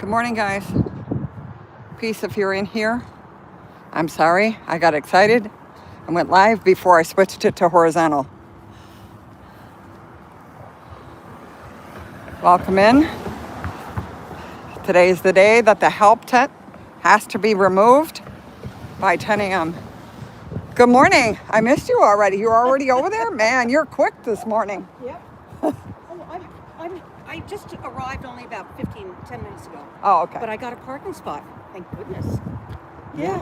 Good morning, guys. Peace if you're in here. I'm sorry, I got excited and went live before I switched it to horizontal. Welcome in. Today is the day that the help tent has to be removed by 10 a.m. Good morning. I missed you already. You're already over there? Man, you're quick this morning. Yep. I just arrived only about 10 minutes ago. Oh, okay. But I got a parking spot. Thank goodness. Yeah.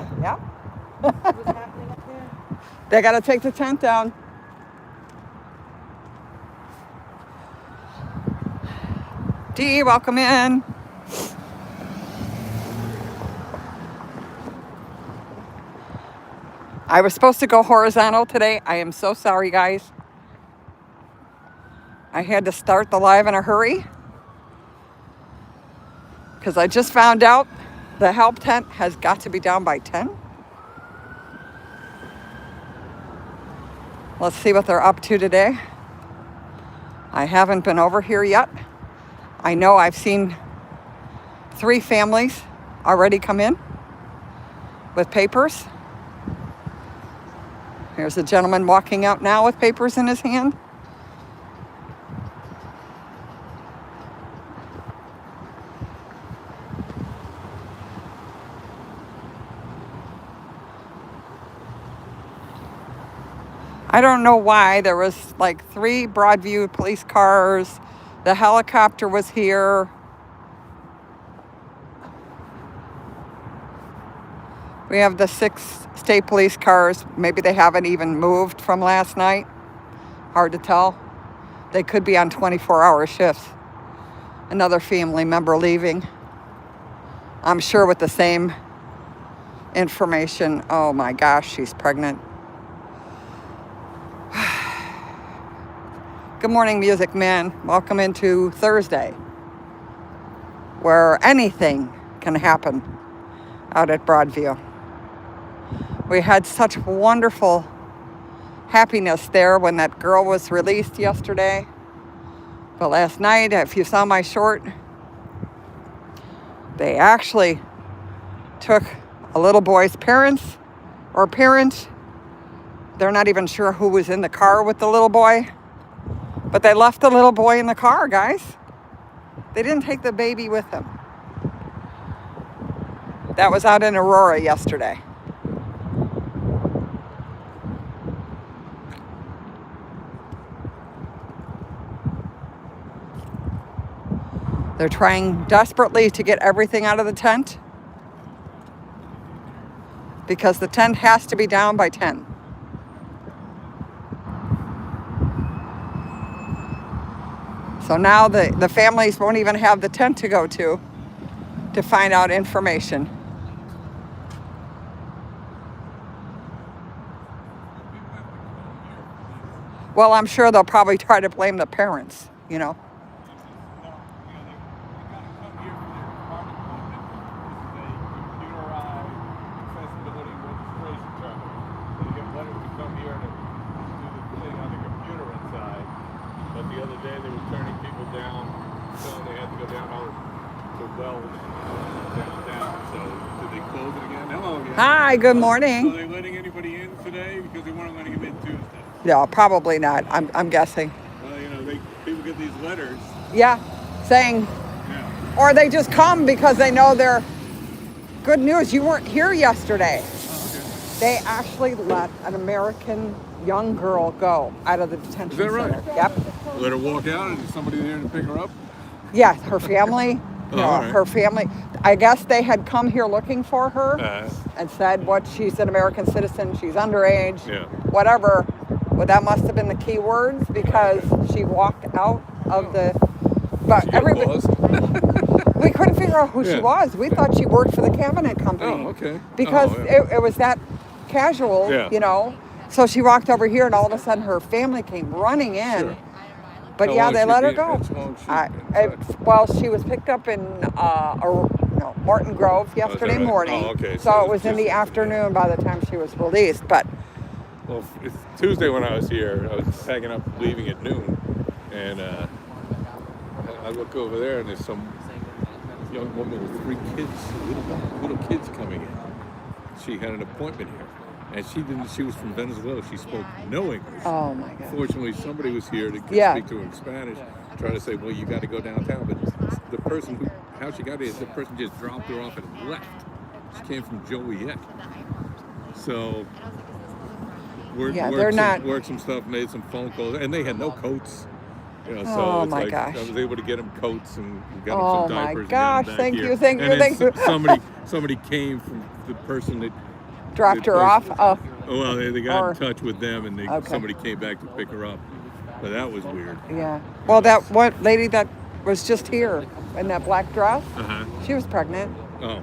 What was happening up there? They got to take the tent down. Dee, welcome in. I was supposed to go horizontal today. I am so sorry, guys. I had to start the live in a hurry because I just found out the help tent has got to be down by 10. Let's see what they're up to today. I haven't been over here yet. I know I've seen 3 families already come in with papers. Here's a gentleman walking out now with papers in his hand. I don't know why there was like 3 Broadview police cars. The helicopter was here. We have the 6 state police cars. Maybe they haven't even moved from last night. Hard to tell. They could be on 24-hour shifts. Another family member leaving. I'm sure with the same information. Oh my gosh, she's pregnant. Good morning, Music Man. Welcome into Thursday, where anything can happen out at Broadview. We had such wonderful happiness there when that girl was released yesterday. But last night, if you saw my short, they actually took a little boy's parents or parent. They're not even sure who was in the car with the little boy. But they left the little boy in the car, guys. They didn't take the baby with them. That was out in Aurora yesterday. They're trying desperately to get everything out of the tent because the tent has to be down by 10. So now the families won't even have the tent to go to find out information. Well, I'm sure they'll probably try to blame the parents, you know. Hi, good morning. Are they letting anybody in today? Because they weren't letting them in Tuesday. No, probably not. I'm guessing. Well, people get these letters. Yeah, saying, Yeah. or they just come because they know they're good news. You weren't here yesterday. Oh, okay. They actually let an American young girl go out of the detention Is that right? center. Yep. Let her walk out and is somebody there to pick her up? Yeah, her family. Oh, all right. Her family. I guess they had come here looking for her and said, "What? She's an American citizen. She's underage. Yeah. Whatever." Well, that must have been the key words because she walked out of the. But everybody, we couldn't figure out who she was. We thought she worked for the cabinet company. Oh, okay. Because it was that casual, Yeah. you know. So she walked over here, and all of a sudden, her family came running in. Sure. But How yeah, long they she let her be- go. how long she Well, she was picked up in Morton Grove yesterday right? morning. Oh, okay. So it was in the afternoon by the time she was released. But Well, it's Tuesday when I was here. I was hanging up, leaving at noon, and I look over there and there's some young woman with 3 kids, little kids coming in. She had an appointment here, and she didn't. She was from Venezuela. She spoke no English. Oh my God. Fortunately, somebody was here to Yeah. speak to her in Spanish, trying to say, "Well, you got to go downtown." But the person how she got here, the person just dropped her off and left. She came from Joliet, so worked some stuff, made some phone calls, and they had no coats. So Oh it's my like gosh. I was able to get them coats and get Oh them some my diapers. gosh, and get them back thank here. you, thank you, And thank then you. somebody came from the person that Dropped the her person- off. Oh, Well, they got Or- in touch with them, and Okay. somebody came back to pick her up. But that was weird. yeah. Well, that what lady that was just here in that black dress, she was pregnant. Oh,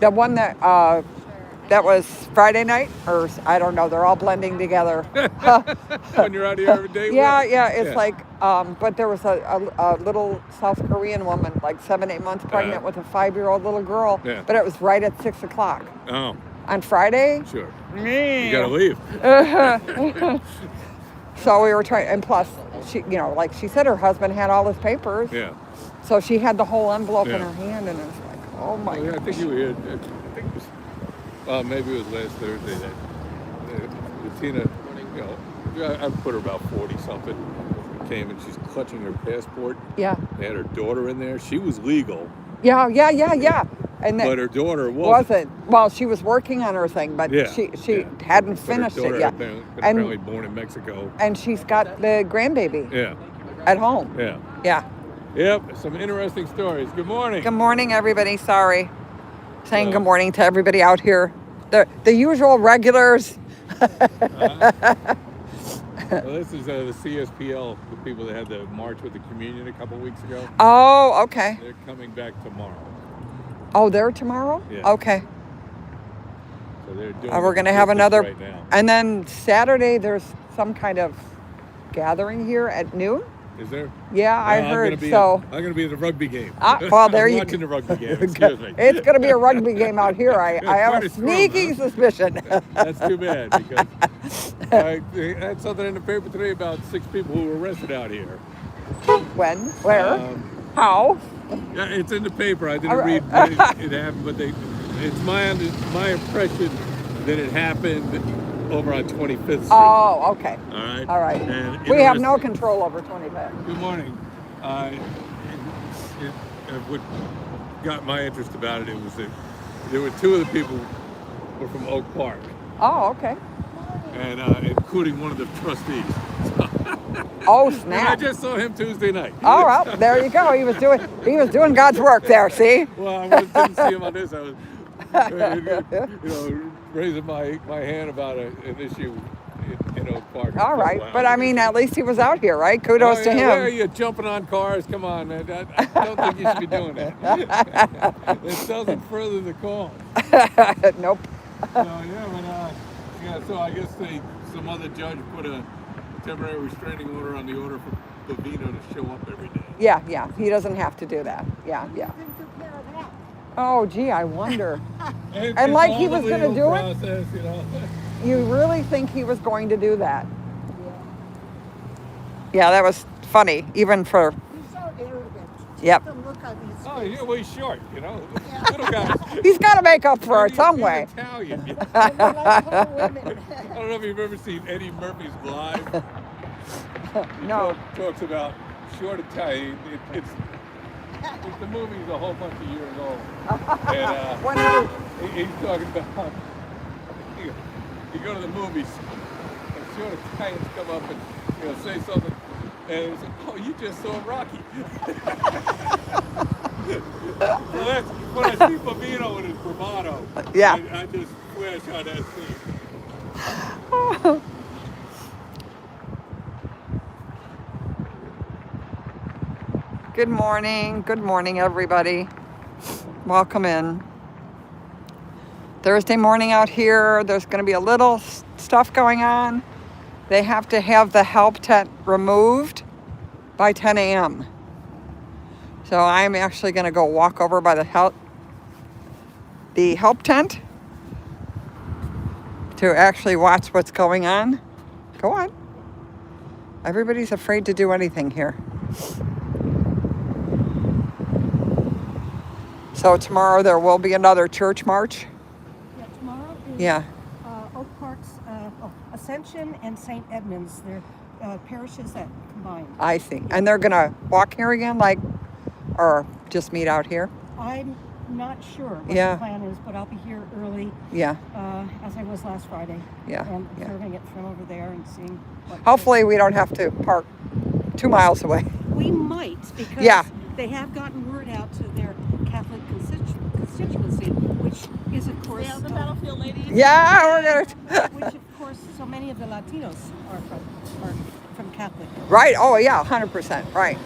The one that was Friday night, or I don't know. They're all blending together. when you're out here every day. Yeah, what? yeah. It's like, but there was a little South Korean woman, like 7-8 months pregnant with a 5-year-old little girl. Yeah. But it was right at 6 o'clock Oh, on Friday. sure. Me. You gotta leave. So we were trying, and plus, she, like she said, her husband had all his papers. Yeah. So she had the whole envelope in Yeah. her hand, and it was like, oh my Well, yeah, I God. think you were here. I think it was, maybe it was last Thursday that Tina, I put her about 40 something. Came and she's clutching her passport. Yeah. They had her daughter in there. She was legal, Yeah. And but her daughter wasn't. Well, she was working on her thing, but Yeah, she yeah. hadn't But finished her daughter it yet. had been And apparently born in Mexico. and she's got the grandbaby Yeah, at home. yeah. Yeah. Yep, some interesting stories. Good morning. Good morning, everybody. Sorry, saying Well- good morning to everybody out here. The usual regulars. Well, this is the CSPL, the people that had the march with the communion a couple weeks ago. Oh, okay. They're coming back tomorrow. Oh, they're tomorrow? Yeah. Okay. So they're doing We're going to the have business another. right now. And then Saturday, there's some kind of gathering here at noon. Is there? Yeah, I I'm heard gonna be so. I'm going to be at the rugby game. Well, there I'm you watching the rugby game. Excuse me. It's going to be a rugby game out here. I have Quite a a scrum, sneaky huh? suspicion. That's too bad because I had something in the paper today about 6 people who were arrested out here. When? Where? How? Yeah, it's in the paper. I didn't All read right. when it happened, but it's my impression that it happened over on 25th Street. Oh, okay. All right. All right. And We have no interesting- control over 25. Good morning. What got my interest about it was that there were 2 of the people were from Oak Park, Oh, okay. and including one of the trustees. Oh, And I snap. just saw him Tuesday night. Oh, well, there you go. He was doing God's work there, see? Well, I didn't see him on this. I was, raising my hand about an issue in Oak Park. All right. But I mean, at least he was out here, right? Kudos to Where are him. you jumping on cars? Come on, man. I don't think you should be doing that. It doesn't further the cause. Nope. So I guess some other judge put a temporary restraining order on the order for Bovino to show up every day. Yeah. He doesn't have to do that. Yeah. Oh, gee, I wonder. And like it's he all was the gonna legal do it? process, You really think he was going to do that? Yeah, that was funny, even for. He's so arrogant. Yep. The look on his Oh, face. yeah, well, he's short, Little guy. He's got to make up for it some He's way. Italian. And they like tall women. I don't know if you've ever seen Eddie Murphy's Live. No. Talks about short Italian. The movie's a whole bunch of years old. And When he's talking about you go to the movies and short Italians come up and say something, and it's like, oh, you just saw Rocky. So that's when I see Bovino with his bravado. Yeah. I just wish on that scene. Good morning, everybody. Welcome in. Thursday morning out here, there's going to be a little stuff going on. They have to have the help tent removed by 10 a.m. So I'm actually going to go walk over by the help tent to actually watch what's going on. Go on. Everybody's afraid to do anything here. So tomorrow there will be another church march. Yeah, tomorrow is Yeah. Oak Park's Ascension and St. Edmunds. They're parishes that combine. I see. And they're gonna walk here again, like, or just meet out here? I'm not sure what Yeah. the plan is, but I'll be here early, Yeah. as I was last Friday. Yeah, And yeah. observing it from over there and seeing what. Hopefully we don't have to park 2 miles away. We might, because Yeah. they have gotten word out to their Catholic constituency, which is, of course, Stay on the battlefield, ladies. Yeah, we're gonna. which, of course, so many of the Latinos are from Catholic. Right. Oh yeah, 100%. Right.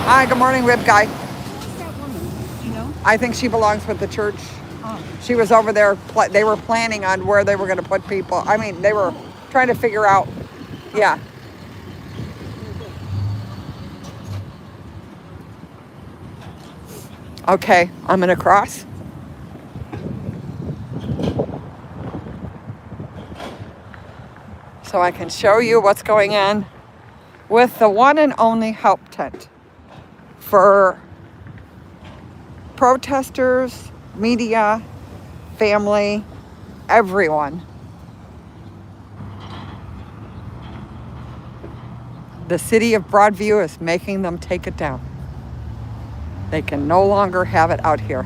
Hi. Good morning, Rib Guy. Who is that woman? Do you know? I think she belongs with the church. Ah, She was over there. They were planning on where they were going to put people. I mean, they were trying to figure out. Yeah. Okay, I'm going to cross. So I can show you what's going on with the one and only help tent for protesters, media, family, everyone. The city of Broadview is making them take it down. They can no longer have it out here.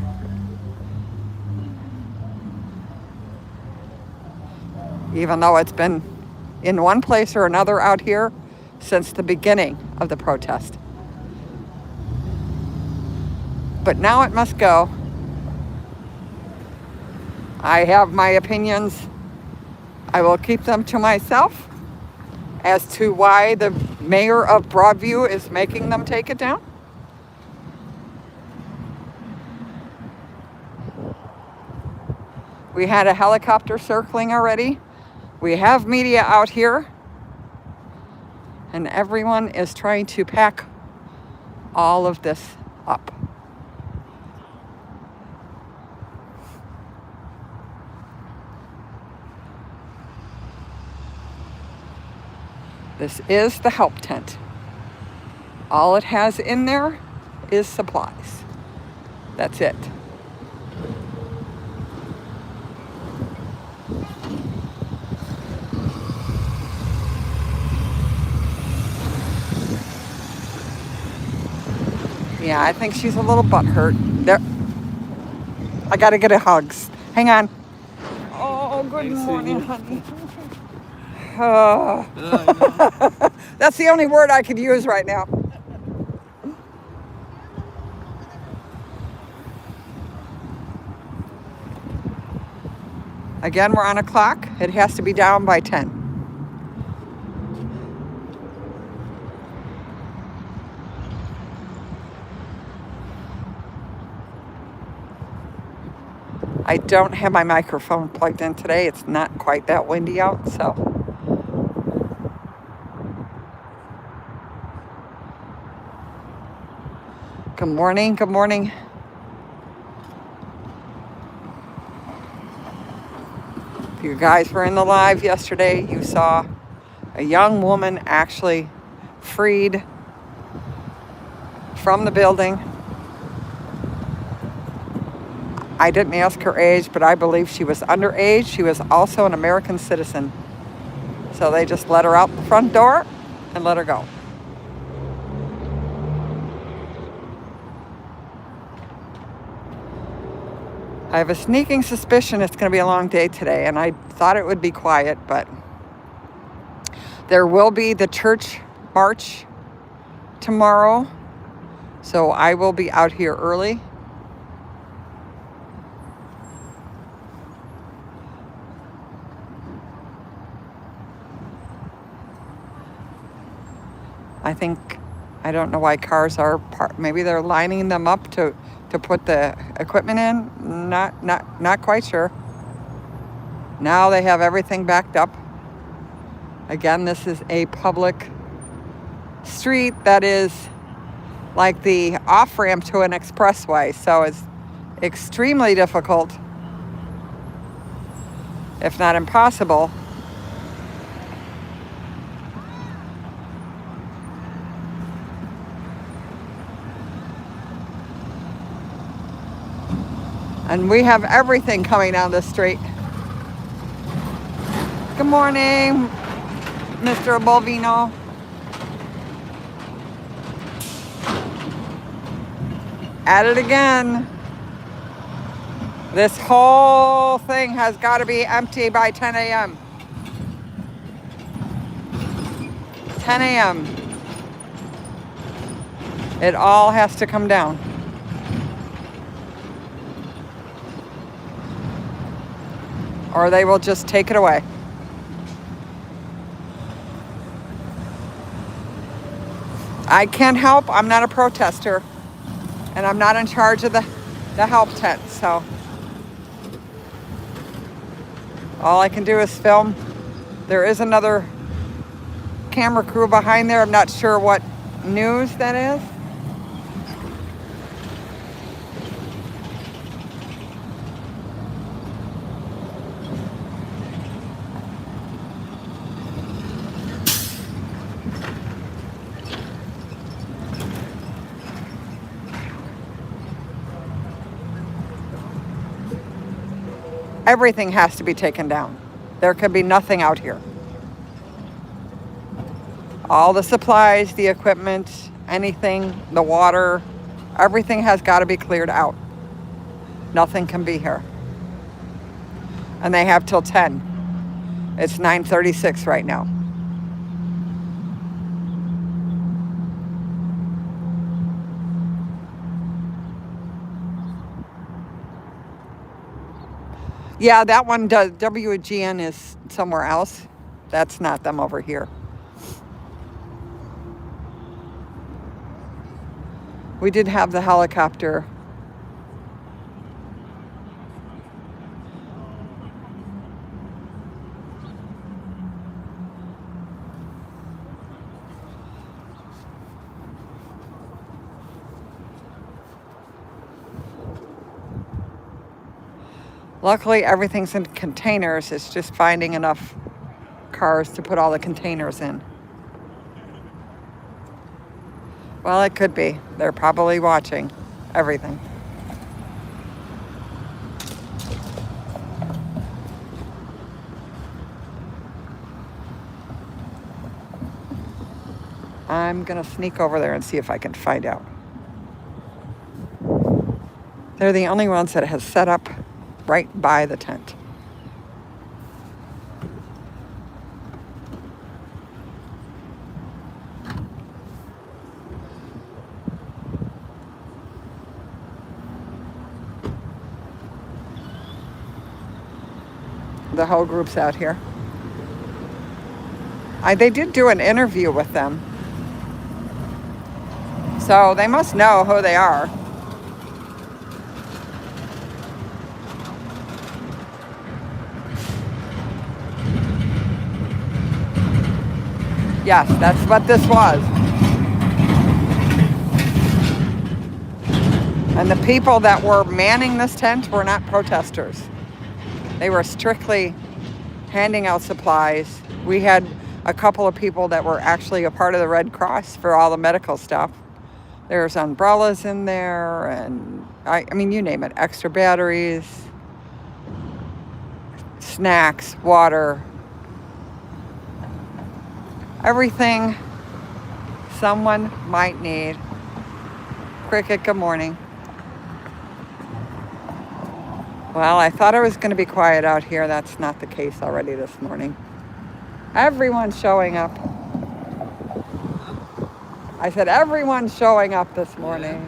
Even though it's been in one place or another out here since the beginning of the protest. But now it must go. I have my opinions. I will keep them to myself as to why the mayor of Broadview is making them take it down. We had a helicopter circling already. We have media out here. And everyone is trying to pack all of this up. This is the help tent. All it has in there is supplies. That's it. Yeah, I think she's a little butthurt. There. I gotta get a hugs. Hang on. Oh, good morning, honey. That's the only word I could use right now. Again, we're on a clock. It has to be down by 10. I don't have my microphone plugged in today. It's not quite that windy out, so. Good morning, good morning. If you guys were in the live yesterday, you saw a young woman actually freed from the building. I didn't ask her age, but I believe she was underage. She was also an American citizen. So they just let her out the front door and let her go. I have a sneaking suspicion it's going to be a long day today, and I thought it would be quiet, but there will be the church march tomorrow, so I will be out here early. I don't know why cars are parked. Maybe they're lining them up to put the equipment in. Not quite sure. Now they have everything backed up. Again, this is a public street that is like the off-ramp to an expressway, so it's extremely difficult, if not impossible, And we have everything coming down the street. Good morning, Mr. Bovino. At it again. This whole thing has got to be empty by 10 a.m. 10 a.m. It all has to come down. Or they will just take it away. I can't help. I'm not a protester. And I'm not in charge of the help tent. So all I can do is film. There is another camera crew behind there. I'm not sure what news that is. Everything has to be taken down. There could be nothing out here. All the supplies, the equipment, anything, the water, everything has got to be cleared out. Nothing can be here. And they have till 10. It's 9:36 right now. Yeah, that one does. WGN is somewhere else. That's not them over here. We did have the helicopter. Luckily, everything's in containers. It's just finding enough cars to put all the containers in. Well, it could be. They're probably watching everything. I'm going to sneak over there and see if I can find out. They're the only ones that have set up right by the tent. The whole group's out here. They did do an interview with them. So they must know who they are. Yes, that's what this was. And the people that were manning this tent were not protesters. They were strictly handing out supplies. We had a couple of people that were actually a part of the Red Cross for all the medical stuff. There's umbrellas in there, and I mean, you name it, extra batteries, snacks, water, everything someone might need. Cricket, good morning. Well, I thought it was going to be quiet out here. That's not the case already this morning. Everyone's showing up. I said everyone's showing up this morning.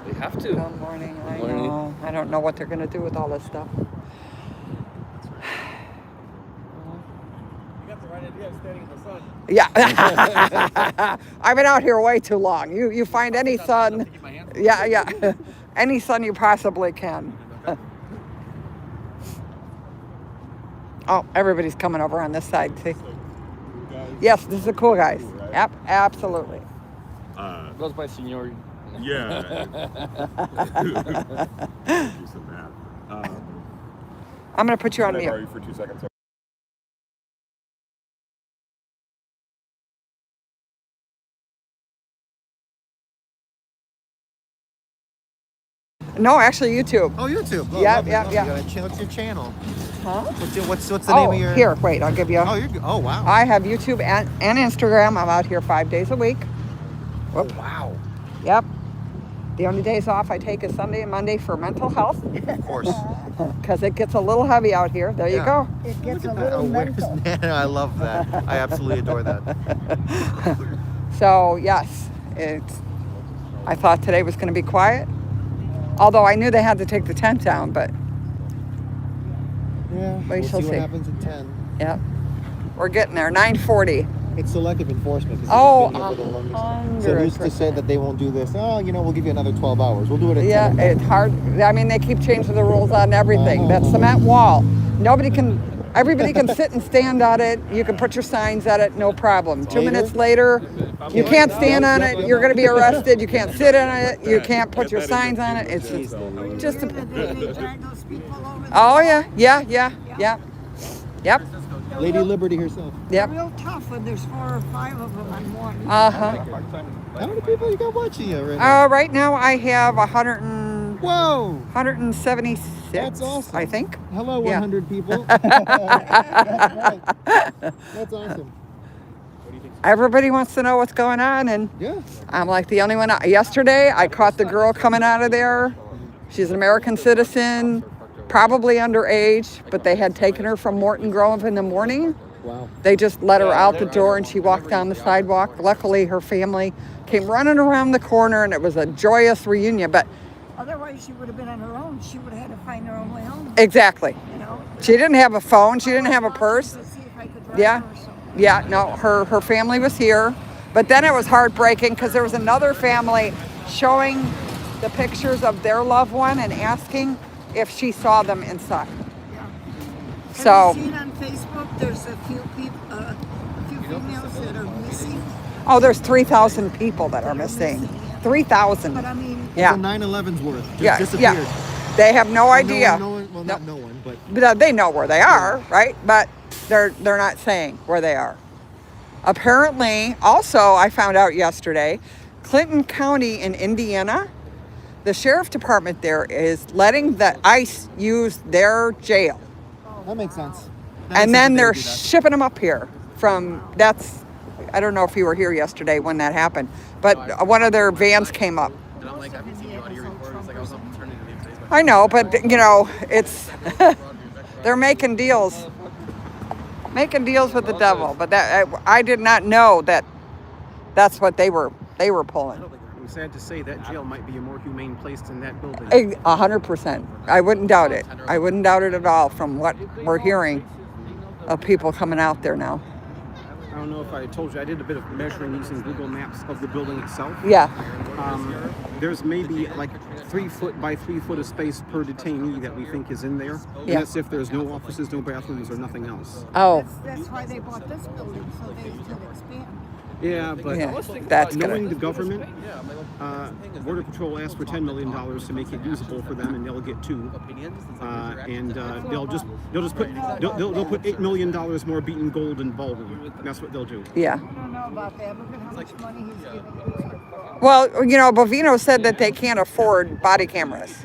Yeah, they have to. Good morning. I know. I don't know what they're going to do with all this stuff. You got the right idea of standing in the sun. Yeah. I've been out here way too long. You find any sun. Yeah. Any sun you possibly can. Oh, everybody's coming over on this side, see? Yes, this is the cool guys. Yep, absolutely. Goes by senior. Yeah. Do some math. I'm going to put you on Can I borrow mute. you for 2 seconds? No, actually YouTube. Oh, YouTube. Oh, Yeah, lovely, yeah, lovely. yeah. You got a what's your channel? Huh? What's the name of your? Here, wait, I'll give you. Oh, oh wow. I have YouTube and Instagram. I'm out here 5 days a week. Oh wow. Yep. The only days off I take is Sunday and Monday for mental health Of course. because it gets a little heavy out here. There you Yeah. go. It gets a Oh, little where's mental. Nana? I love that. I absolutely adore that. So yes, I thought today was going to be quiet. Although I knew they had to take the tent down, but Yeah. We We'll shall see see. what happens at 10. yeah, we're getting there. 9:40. It's selective enforcement. 'Cause Oh, it's been here for the longest. So who's to say 100%. that they won't do this? Oh, we'll give you another 12 hours. We'll do it at 10. Yeah, o'clock. it's hard. I mean, they keep changing the rules on everything. That Uh-huh. cement wall, everybody can sit and stand on it. You can put your signs at it, no problem. 2 Later? minutes later, you can't stand on it. You're going to be arrested. You can't sit on it. You can't put your signs on it. It's just a. They drag those people over the Oh yeah. Yep. Lady Liberty herself. Yep. Real tough when there's 4 or 5 of them on one. Uh-huh. How many people you got watching you right now? Right now I have Whoa! 176. That's awesome. I think. Hello, Yeah. 100 people. That's awesome. Everybody wants to know what's going on, and Yeah. I'm like the only one. Yesterday, I caught the girl coming out of there. She's an American citizen, probably underage, but they had taken her from Morton Grove in the morning. Wow. They just let her out the door and she walked down the sidewalk. Luckily, her family came running around the corner and it was a joyous reunion. But Otherwise, she would have been on her own. She would have had to find her own way home. exactly. You know. She didn't have a phone. She didn't have a purse. To see if I could drive Yeah. her or something. Yeah, no, her family was here. But then it was heartbreaking because there was another family showing the pictures of their loved one and asking if she saw them inside. Yeah. So, Have you seen on Facebook? There's a few people, a few females that are missing. oh, there's 3,000 people that are missing. 3,000. But I mean, Yeah. So 9/11's worth. Just Yeah, disappeared. yeah. They have no idea. No one, well, No. not no one, but But they know where they are, right? But they're not saying where they are. Apparently, also, I found out yesterday, Clinton County in Indiana, the sheriff department there is letting the ICE use their jail. that makes sense. And then they're shipping them up here I don't know if you were here yesterday when that happened, but one of their vans came up. And I'm like, I haven't seen you out here before. It's like I was up turning to the Facebook. I know, but it's they're making deals with the devil. But that I did not know that's what they were pulling. I'm sad to say that jail might be a more humane place than that building. 100%. I wouldn't doubt it. I wouldn't doubt it at all from what we're hearing of people coming out there now. I don't know if I told you, I did a bit of measuring using Google Maps of the building itself. Yeah. There's maybe like 3 foot by 3 foot of space per detainee that we think is in there. And Yeah. that's if there's no offices, no bathrooms, or nothing else. Oh, that's why they bought this building, so they could expand. Yeah, but yeah. That's knowing gonna. the government, Border Patrol asked for $10 million to make it usable for them, and they'll get 2. They'll put $8 million more beaten gold in ballroom. That's what they'll do. Yeah. I don't know about that. Look at how much money he's giving you. Well, Bovino said that they can't afford body cameras.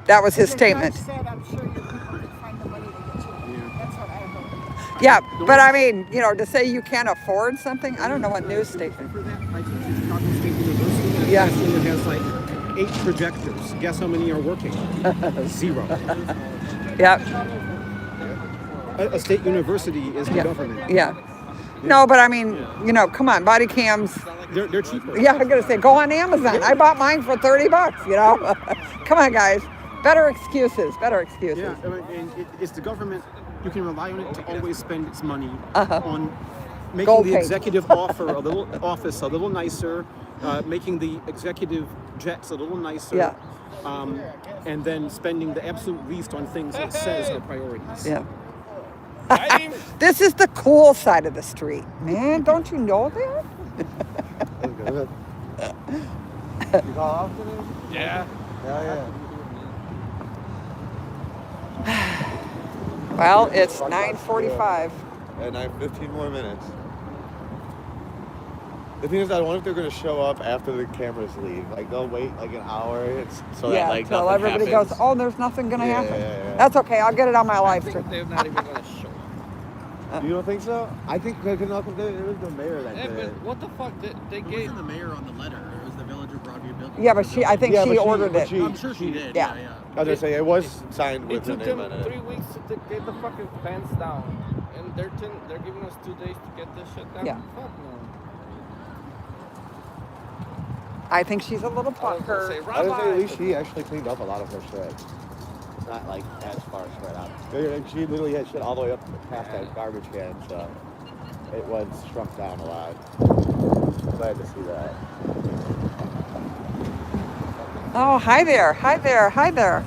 That was his The statement. judge said, I'm sure your people can find the money to get you. That's what I heard. Yeah, but I mean, to say you can't afford something, I don't know what news station. For that, I teach at Chicago State University, and Yeah. a classroom that has like 8 projectors. Guess how many are working? 0. Yep. A state university is the government. Yeah. No, but I mean, come on, body cams. They're cheaper. Yeah, I'm gonna say go on Amazon. I bought mine for $30. Come on, guys. Better excuses. Yeah, and it's the government. You can rely on it to always spend its money on making Gold the page. executive office a little nicer, making the executive jets a little nicer. Yeah. And then spending the absolute least on things it says are priorities. Yeah. This is the cool side of the street, man. Don't you know that? You call off today? Yeah. Yeah. Well, it's 9:45. And I have 15 more minutes. The thing is, I wonder if they're gonna show up after the cameras leave. Like they'll wait like an hour, so that like till nothing everybody happens. goes, oh, there's nothing gonna Yeah, happen. yeah. That's okay. I'll get it on my live stream. They're not even gonna show. You don't think so? I think because it was the mayor that Yeah, did but it. what the fuck? They It gave. wasn't the mayor on the letter. It was the Villager Broadview building. Yeah, but I think Yeah, she but ordered but it. she- I'm sure she did. Yeah. Yeah. I was gonna say it was signed It with her took name them on it. 3 weeks to get the fucking fence down, and they're giving us 2 days to get this shit down. Yeah. Fuck no. I think she's a little I was gonna punker. say, I was gonna say at Rabbi. least she actually cleaned up a lot of her shit. It's not like as far spread out. She literally had shit all the way up past that garbage can, so it was shrunk down a lot. Glad to see that. Oh, hi there. Hi there. Hi there.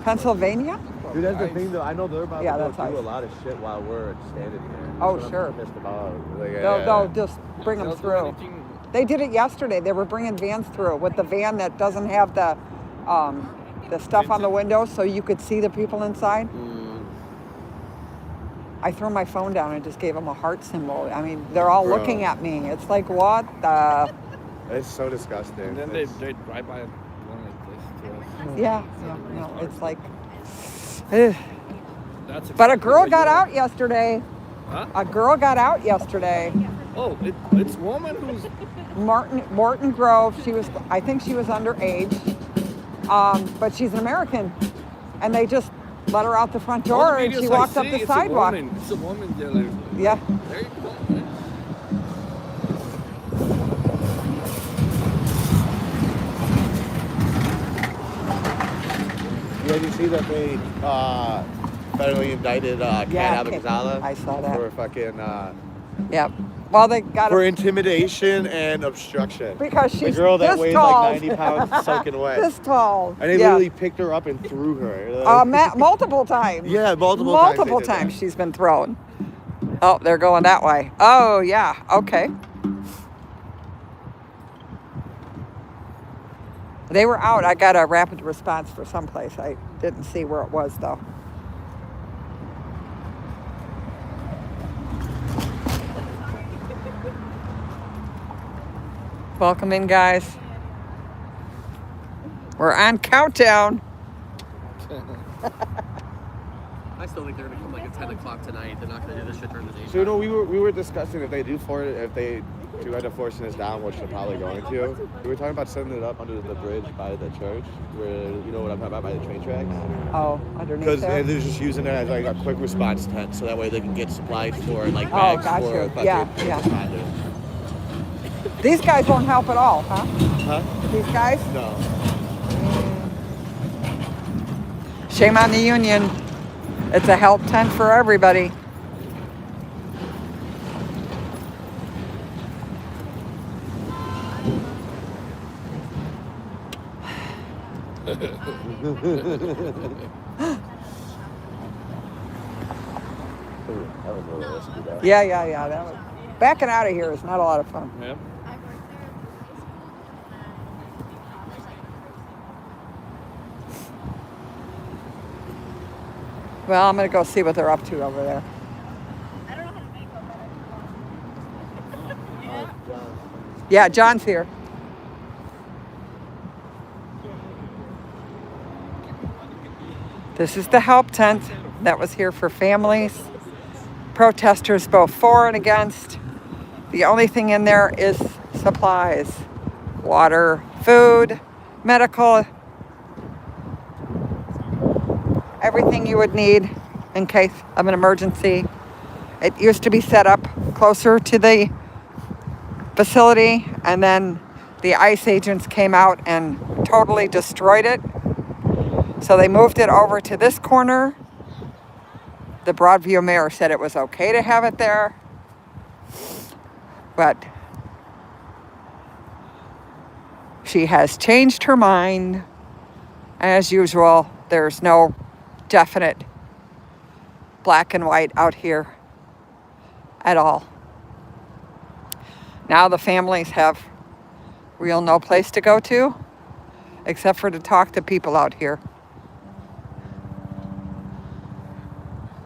Pennsylvania? Dude, that's the thing though. I know they're about Yeah, to that's go do nice. a lot of shit while we're standing here. Oh, That's what sure. I'm pissed about. Like, They'll just bring them They'll do through. anything- They did it yesterday. They were bringing vans through with the van that doesn't have the stuff on the windows so you could see the people inside. I threw my phone down and just gave them a heart symbol. I mean, they're all Bro. looking at me. It's like, what the? It's so disgusting. And then It's- they drive by one like this to us. Yeah, no, it's like. ugh. That's But a exactly girl what got you- out yesterday. Huh? A girl got out yesterday. Oh, it's woman who's. Morton Grove. I think she was underage, but she's an American, and they just let her out the front all door the and she videos I walked up see, the it's sidewalk. It's a woman. Yeah, like, Yeah. there you go. Man. Yeah, did you see that they federally indicted Kat Yeah, Abexala? I saw that. For fucking Yep. Well, they got for her intimidation and obstruction. because The she's girl that this weighs tall. like 90 pounds soaking wet. This tall. And they yeah. literally picked her up and threw her. Like, Multiple times. yeah, multiple Multiple times. they did times that. she's been thrown. Oh, they're going that way. Oh, yeah. Okay. They were out. I got a rapid response for someplace. I didn't see where it was, though. Welcome in, guys. We're on countdown. I still think they're gonna come like at 10 o'clock tonight. They're not gonna do this shit during the day. So you know, we were discussing if they do end up forcing this down, which they're probably going to. We were talking about setting it up under the bridge by the church, where you know what I'm talking about, by the train tracks. Oh, underneath Because there? they're just using it as like a quick response tent, so that way they can get supplies for like Oh, bags gotcha. for fucking Yeah, yeah. responders. These guys won't help at all, huh? Huh? These guys? No. Shame on the union. It's a help tent for everybody. Ooh, that was a little risky though. Yeah. That was, backing out of here is not a lot of fun. Yeah. Well, I'm going to go see what they're up to over there. Yeah, John's here. This is the help tent that was here for families, protesters both for and against. The only thing in there is supplies, water, food, medical, everything you would need in case of an emergency. It used to be set up closer to the facility, and then the ICE agents came out and totally destroyed it. So they moved it over to this corner. The Broadview mayor said it was okay to have it there, but she has changed her mind. As usual, there's no definite black and white out here at all. Now the families have real no place to go to except for to talk to people out here.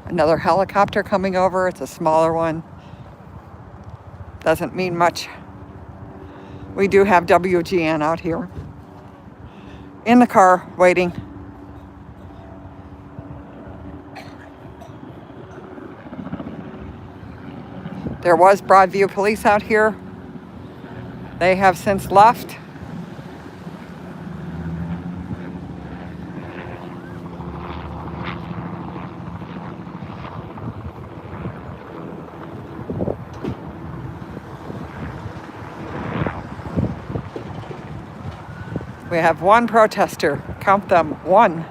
Another helicopter coming over. It's a smaller one. Doesn't mean much. We do have WGN out here in the car waiting. There was Broadview police out here. They have since left. We have one protester. Count them, one.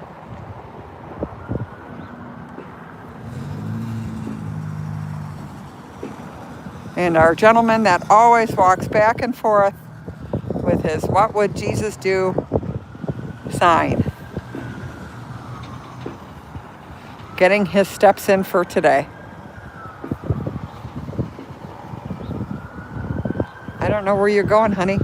And our gentleman that always walks back and forth with his "What would Jesus do?" sign. Getting his steps in for today. I don't know where you're going, honey.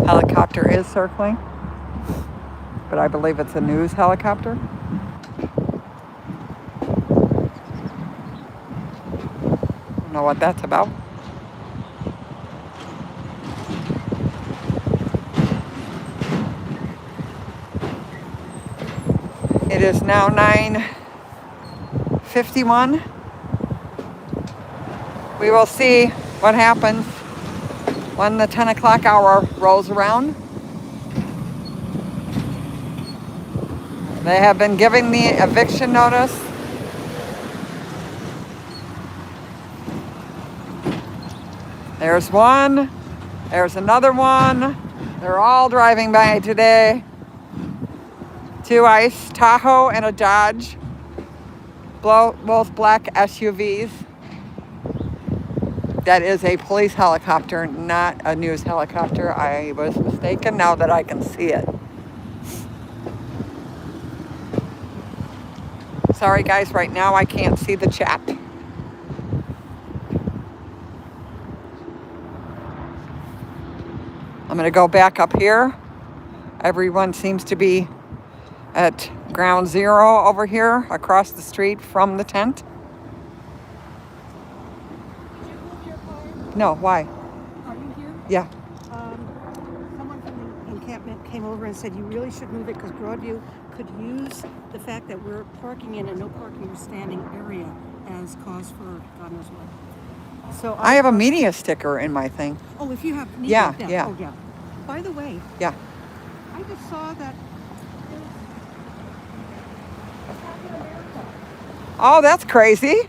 Helicopter is circling, but I believe it's a news helicopter. Don't know what that's about. It is now 9:51. We will see what happens when the 10 o'clock hour rolls around. They have been giving the eviction notice. There's one. There's another one. They're all driving by today. 2 ICE, Tahoe and a Dodge. Both black SUVs. That is a police helicopter, not a news helicopter. I was mistaken now that I can see it. Sorry guys, right now I can't see the chat. I'm gonna go back up here. Everyone seems to be at ground zero over here across the street from the tent. Did you move your car? No, why? Are you here? Yeah. Someone from the encampment came over and said you really should move it because Broadview could use the fact that we're parking in a no parking or standing area as cause for God knows what. So I have a media sticker in my thing. Oh, if you have Yeah, yeah. Oh, yeah. By the way, Yeah. I just saw that Oh, that's crazy.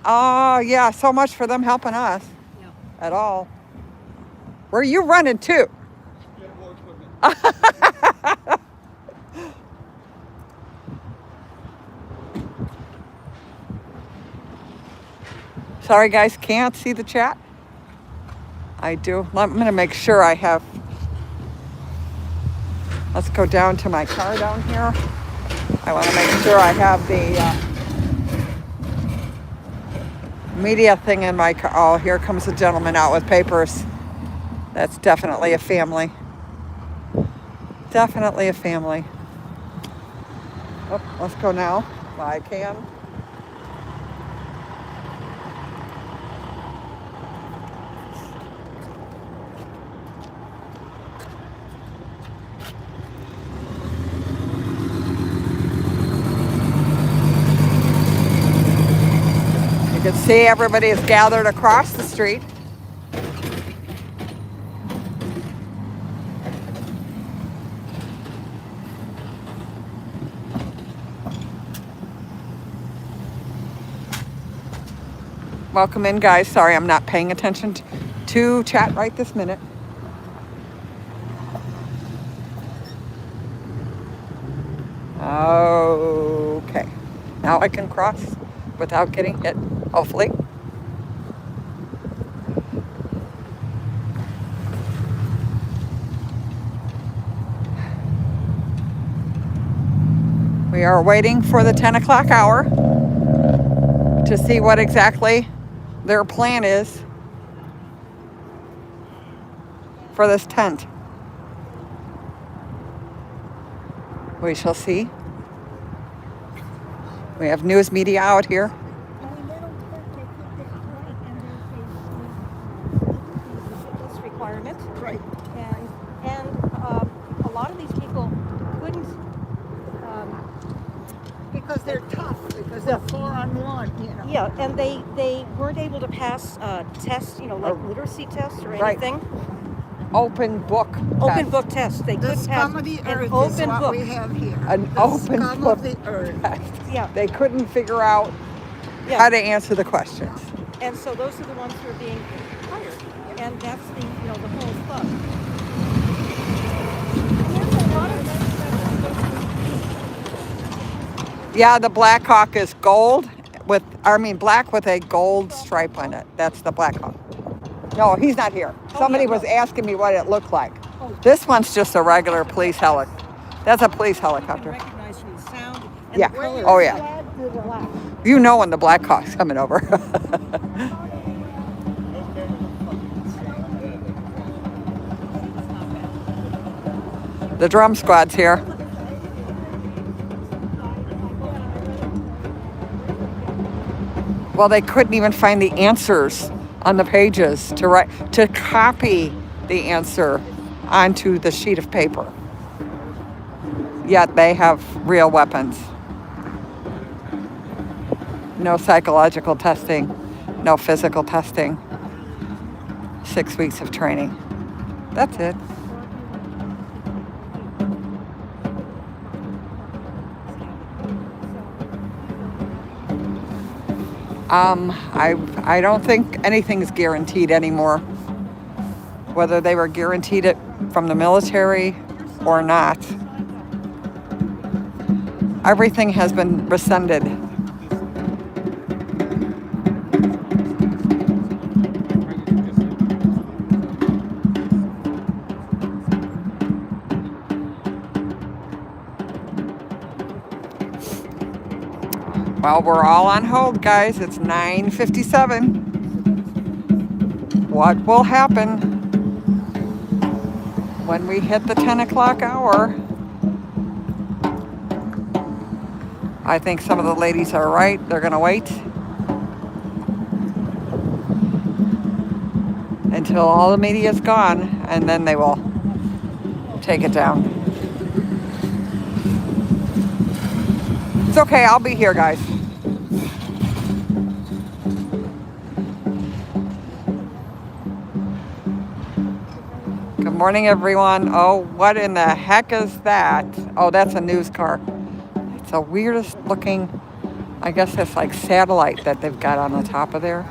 Oh, yeah, so much for them helping us. Yeah. At all. Where are you running to? Sorry guys, can't see the chat. I do. I'm gonna make sure I have. Let's go down to my car down here. I want to make sure I have the media thing in my car. Oh, here comes a gentleman out with papers. That's definitely a family. Definitely a family. Oh, let's go now. While I can. You can see everybody is gathered across the street. Welcome in, guys. Sorry, I'm not paying attention to chat right this minute. Okay. Now I can cross without getting hit, hopefully. We are waiting for the 10 o'clock hour to see what exactly their plan is for this tent. We shall see. We have news media out here. This requirement, Right. and a lot of these people couldn't. Because they're tough, because they're 4-on-1, you know. Yeah, and they weren't able to pass tests, you know, like literacy tests or Right. anything. Open book Open test. book tests. They The couldn't pass scum of the an earth is open what book. we have here. An The open scum book of the earth. test. Yeah, They couldn't figure out yeah. how to answer the questions. And so those are the ones who are being hired, and that's the the whole club. Yeah, the Black Hawk is gold black with a gold stripe on it. That's the Black Hawk. No, he's not here. Somebody was asking me what it looked like. This one's just a regular police helicopter. That's a police helicopter. Recognized from the sound and Yeah. the colors. Oh, yeah. You know when the Black Hawk's coming over. The drum squad's here. Well, they couldn't even find the answers on the pages to copy the answer onto the sheet of paper. Yet they have real weapons. No psychological testing, no physical testing. 6 weeks of training. That's it. I don't think anything's guaranteed anymore. Whether they were guaranteed it from the military or not. Everything has been rescinded. Well, we're all on hold, guys. It's 9:57. What will happen when we hit the 10 o'clock hour? I think some of the ladies are right. They're going to wait until all the media is gone, and then they will take it down. It's okay. I'll be here, guys. Good morning, everyone. Oh, what in the heck is that? Oh, that's a news car. It's the weirdest looking, I guess it's like satellite that they've got on the top of there.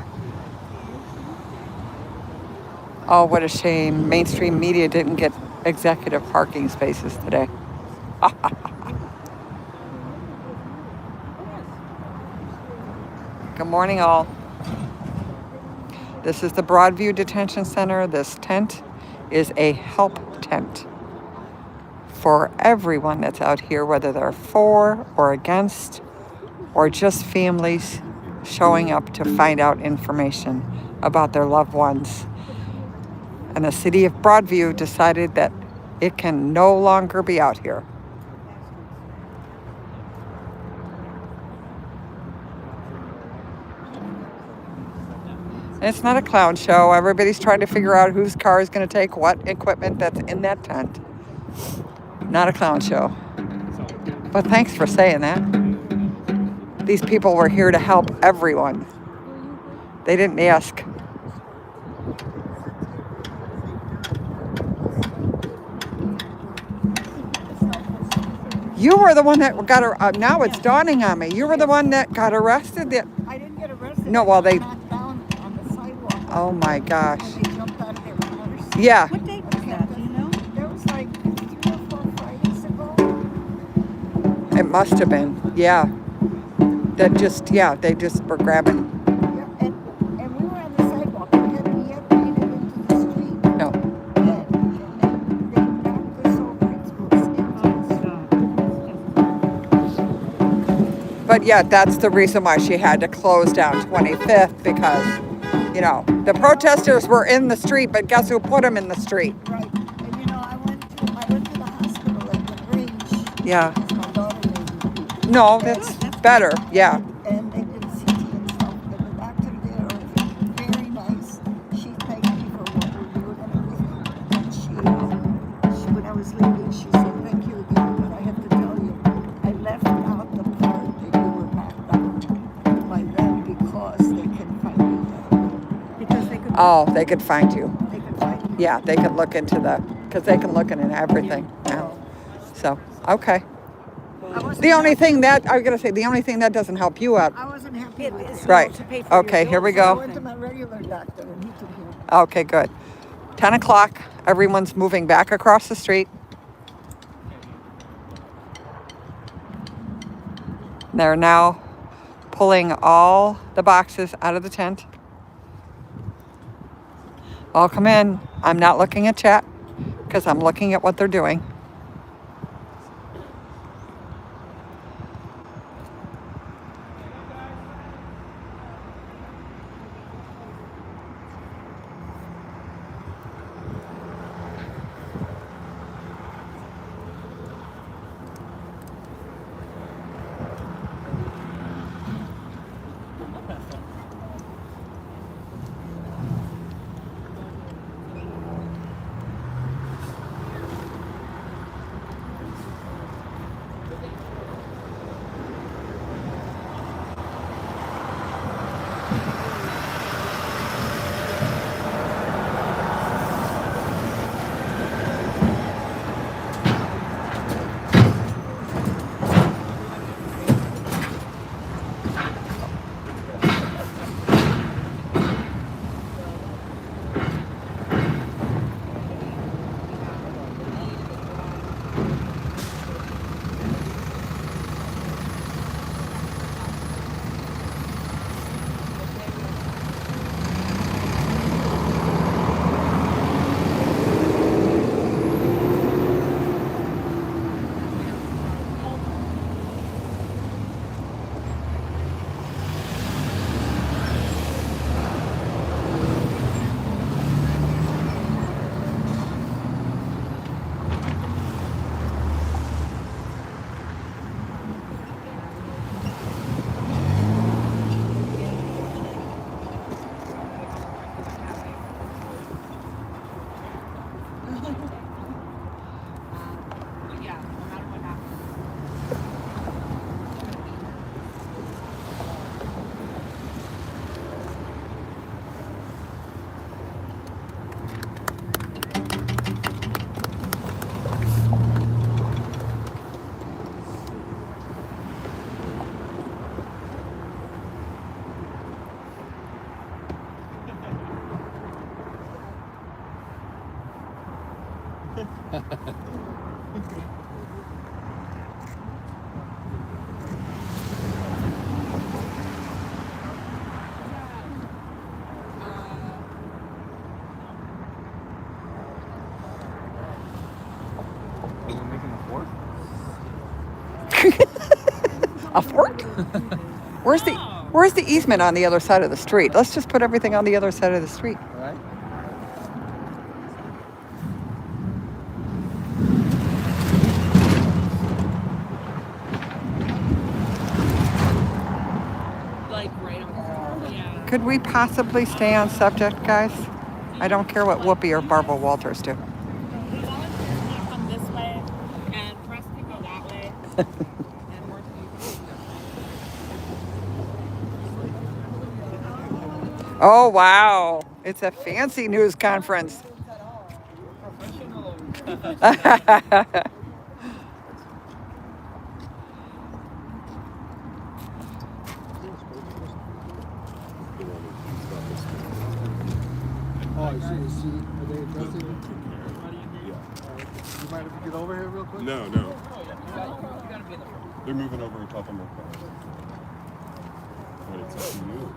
Oh, what a shame. Mainstream media didn't get executive parking spaces today. Good morning, all. This is the Broadview Detention Center. This tent is a help tent for everyone that's out here, whether they're for or against, or just families showing up to find out information about their loved ones. And the city of Broadview decided that it can no longer be out here. It's not a clown show. Everybody's trying to figure out whose car is going to take what equipment that's in that tent. Not a clown show. But thanks for saying that. These people were here to help everyone. They didn't ask. You were the one that got now it's dawning on me. You were the one that got arrested. I didn't get arrested. No, well, they. Knocked down on the sidewalk. Oh my gosh. And they jumped out of their cars. Yeah. What date was that? Do you know? That was like 3 or 4 Fridays ago. It must have been. Yeah. They just were grabbing. Yeah, and we were on the sidewalk. We hadn't yet made it into the street. No. And they knocked us over. But yeah, that's the reason why she had to close down 25th, because, the protesters were in the street, but guess who put them in the street? Right. And I went to the hospital at the Grange. Yeah. because my daughter made me. No, that's better. Yeah. And they did a CT and stuff. And the doctor there was very nice. She thanked me for what we're doing and everything. And she, when I was leaving, she said, "Thank you again, but I have to tell you, I left out the part that you were knocked down by them because they can find you. Because they could. Oh, they could find you. They can find you." Yeah, they could look into because they can look into everything now. So, okay. I wasn't The only happy- thing that, I was going to say, the only thing that doesn't help you out. I wasn't happy with it. Right. To pay for your Okay, here we bills. So I go. went to my regular doctor and he took care of it. Okay, good. 10 o'clock. Everyone's moving back across the street. They're now pulling all the boxes out of the tent. All come in. I'm not looking at chat because I'm looking at what they're doing. A fort? Where's the easement on the other side of the street? Let's just put everything on the other side of the street. Right? Like right on. Yeah. Could we possibly stay on subject, guys? I don't care what Whoopi or Barbara Walters do. The volunteers now come this way, and press can go that way. And more Oh, wow. It's a fancy news conference. Oh, I see. Are they addressing it? You mind if we get over here real quick? No, no. They're moving over a couple more cars. But it's up to you.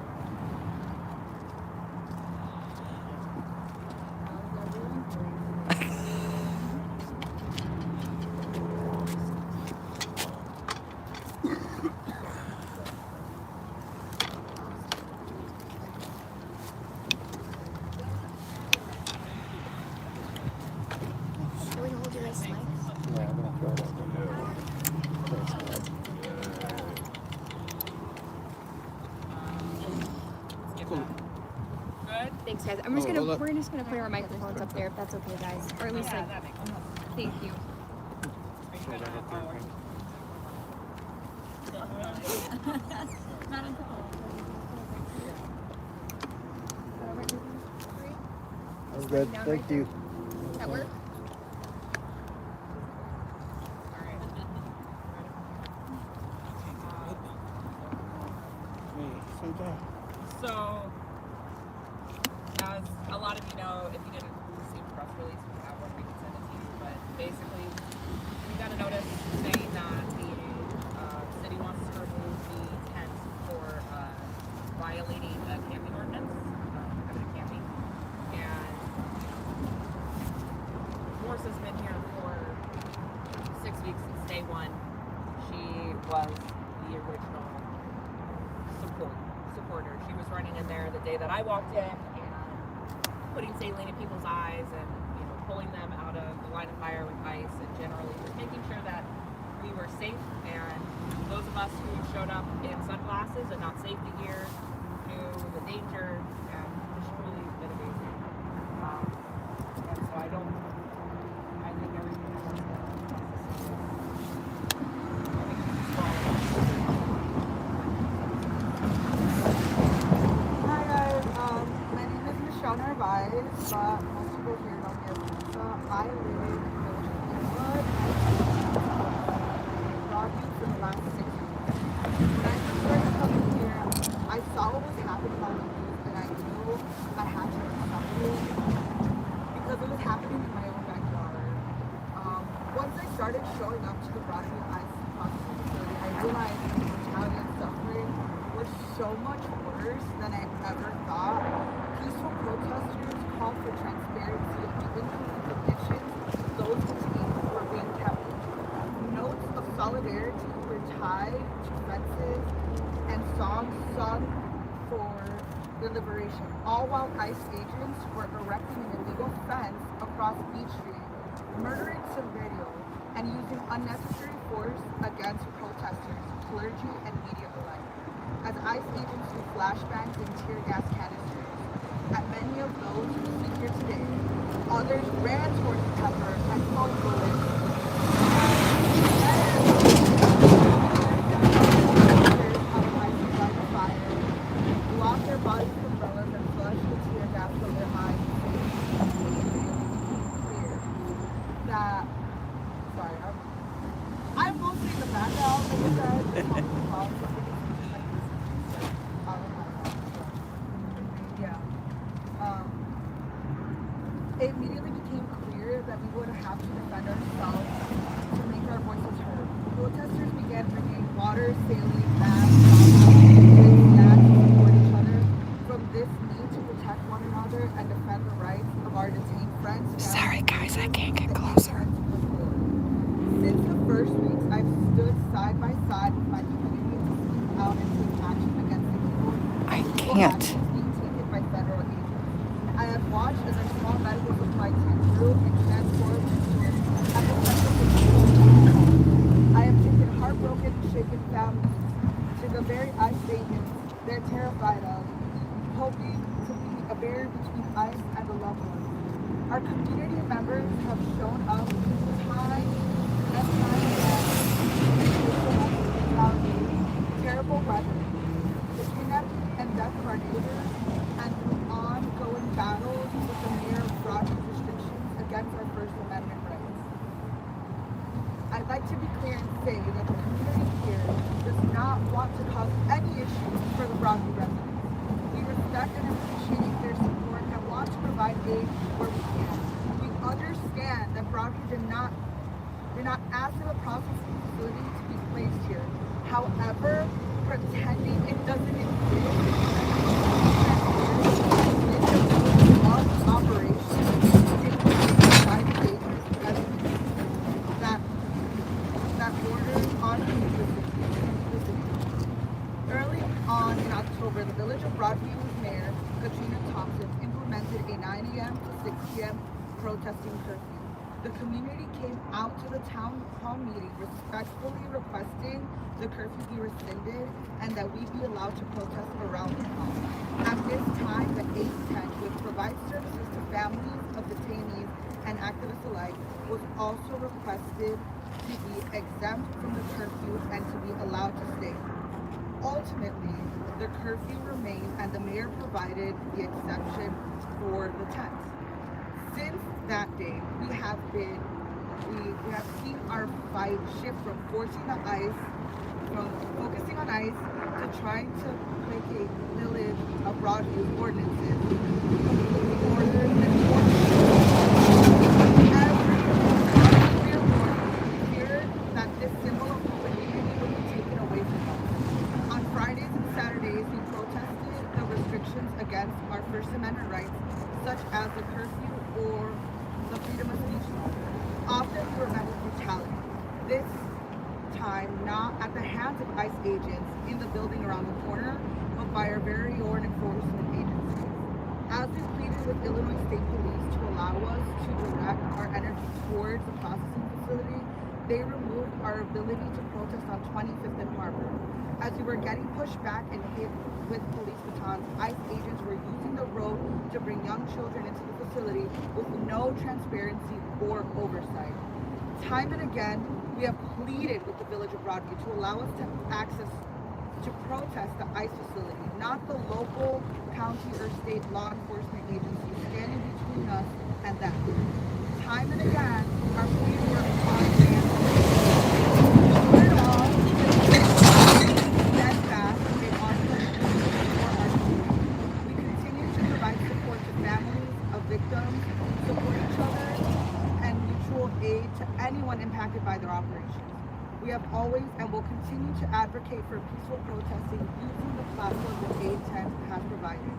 Should we hold you guys' mics? Yeah, I'm gonna throw it over. guys. We're just gonna put our microphones up there if that's okay, guys. Or at least like, thank you. I'm good. Thank you. That work? So, as a lot of you know, if you didn't receive the press release, we have one we can send it to you. But basically, we got a notice saying that the city wants to remove the tent for violating a camping ordinance, prohibited camping. And Morris has been here for 6 weeks since day one. She was the original supporter. She was running in there the day that I walked in and putting saline in people's eyes and pulling them out of the line of fire with ice and generally just making sure that we were safe. And those of us who showed up in sunglasses and not safety gear knew the danger, and it's truly been amazing. And so I think everything that was Hi guys, my name is Michelle Narvaez, but most people here know me as Lisa. I live in the village of Greenwood. I've been Broadview for the last 6 years. When I first started coming here, I saw what was happening on the news and I knew I had to do something because it was happening in my own backyard. Once I started showing up to the Broadview Ice Processing Facility, I realized the mortality and suffering was so much worse than I ever thought. Peaceful protesters called for transparency and even conditions those detainees were being kept in. Notes of solidarity were tied to fences and songs sung for the liberation, all while ICE agents were erecting an illegal fence across Beach Street, murdering civilians, and using unnecessary force against protesters, clergy, and media alike. As ICE agents threw flashbangs and tear gas canisters at many of those who sit here today, others ran towards the pepper and foam bullets. Lost their bodies with umbrellas and flushed the tear gas from their eyes. Clear that, sorry, I'm mostly in the background, like I said, just helping the cause. It immediately became clear that we would have to defend ourselves to make our voices heard. Protesters began bringing water, saline, masks, and snacks to support each other. From this need to protect one another and defend the rights of our detained friends. Sorry guys, I can't get closer. Since the first weeks, I've stood side by side with my community to speak out and take action against the evil actions being taken by federal agents. I have watched as our small medical supply chain grew and transformed into an epidemic. I have taken heartbroken and shaken families to the very ICE agents they're terrified of, hoping to be a barrier between ICE and the loved ones. Our community members have shown up time and time again, terrible weather, the kidnapping and death of our neighbors, and through ongoing battles with the mayor of Broadview restrictions against our First Amendment rights. I'd like to be clear and say that the community here does not want to cause any issues for the Broadview residents. We respect and appreciate their support and want to provide aid where we can. We understand that Broadview did not ask for the processing facility to be placed here. However, pretending it doesn't exist that borders on early on in October, the village of Broadview's mayor, Katrina Thompson, implemented a 9 a.m. to 6 p.m. protesting curfew. The community came out to the town hall meeting respectfully requesting the curfew be rescinded and that we be allowed to protest around the town. At this time, the 8th tent, which provides services to families of detainees and activists alike, was also requested to be exempt from the curfew and to be allowed to stay. Ultimately, the curfew remained and the mayor provided the exception for the tents. Since that day, we have seen our fight shift from focusing on ICE to trying to placate village of Broadview's ordinances, completely ordered and every morning we feared that this symbol of community would be taken away from us. On Fridays and Saturdays, we protested the restrictions against our First Amendment rights, such as the curfew or the freedom of speech law. Often we were met with brutality. This time, not at the hands of ICE agents in the building around the corner, but by our very own enforcement agencies. As we pleaded with Illinois State Police to allow us to direct our energy towards the processing facility, they removed our ability to protest on 25th and Harbor. As we were getting pushed back and hit with police batons, ICE agents were using the road to bring young children into the facility with no transparency or oversight. Time and again, we have pleaded with the village of Broadview to allow us to access to protest the ICE facility, not the local, county, or state law enforcement agencies standing between us and them. Time and again, our pleas were unanswered. Through it all, steadfast in our pursuit for our community. We continue to provide support to families of victims, support each other, and mutual aid to anyone impacted by their operations. We have always and will continue to advocate for peaceful protesting using the platform the 810 has provided.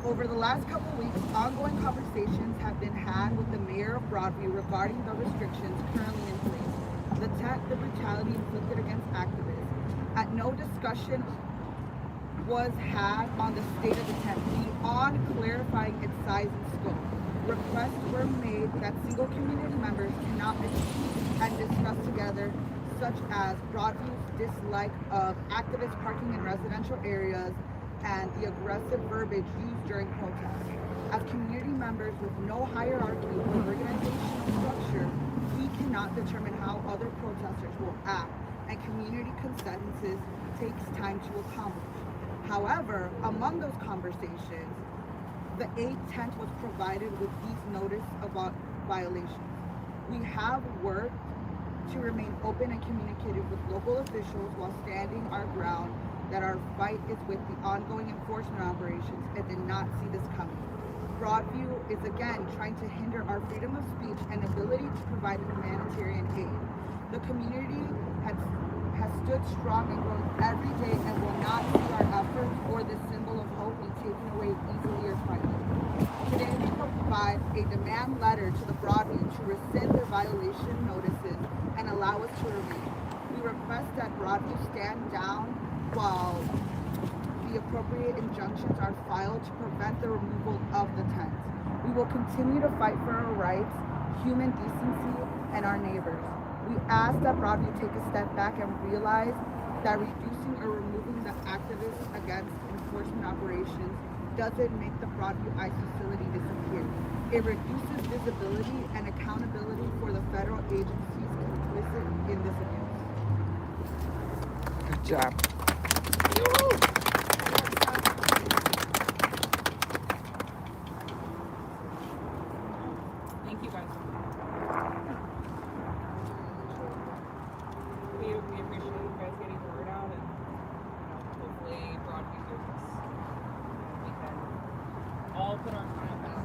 Over the last couple of weeks, ongoing conversations have been had with the mayor of Broadview regarding the restrictions currently in place, the brutality inflicted against activists. At no discussion was had on the state of the tent beyond clarifying its size and scope. Requests were made that single community members cannot meet and discuss together, such as Broadview's dislike of activists parking in residential areas and the aggressive verbiage used during protests. As community members with no hierarchy or organizational structure, we cannot determine how other protesters will act, and community consensus takes time to accomplish. However, among those conversations, the 8th tent was provided with these notice of violations. We have worked to remain open and communicative with local officials while standing our ground that our fight is with the ongoing enforcement operations and did not see this coming. Broadview is again trying to hinder our freedom of speech and ability to provide humanitarian aid. The community has stood strong and grown every day and will not see our efforts or the symbol of hope be taken away easily or quietly. Today we provide a demand letter to the Broadview to rescind their violation notices and allow us to remain. We request that Broadview stand down while the appropriate injunctions are filed to prevent the removal of the tent. We will continue to fight for our rights, human decency, and our neighbors. We ask that Broadview take a step back and realize that reducing or removing the activists against enforcement operations doesn't make the Broadview ICE facility disappear. It reduces visibility and accountability for the federal agencies complicit in this abuse. Good job. Thank you guys. We appreciate you guys getting the word out, and hopefully Broadview hears this. We can all put our time back.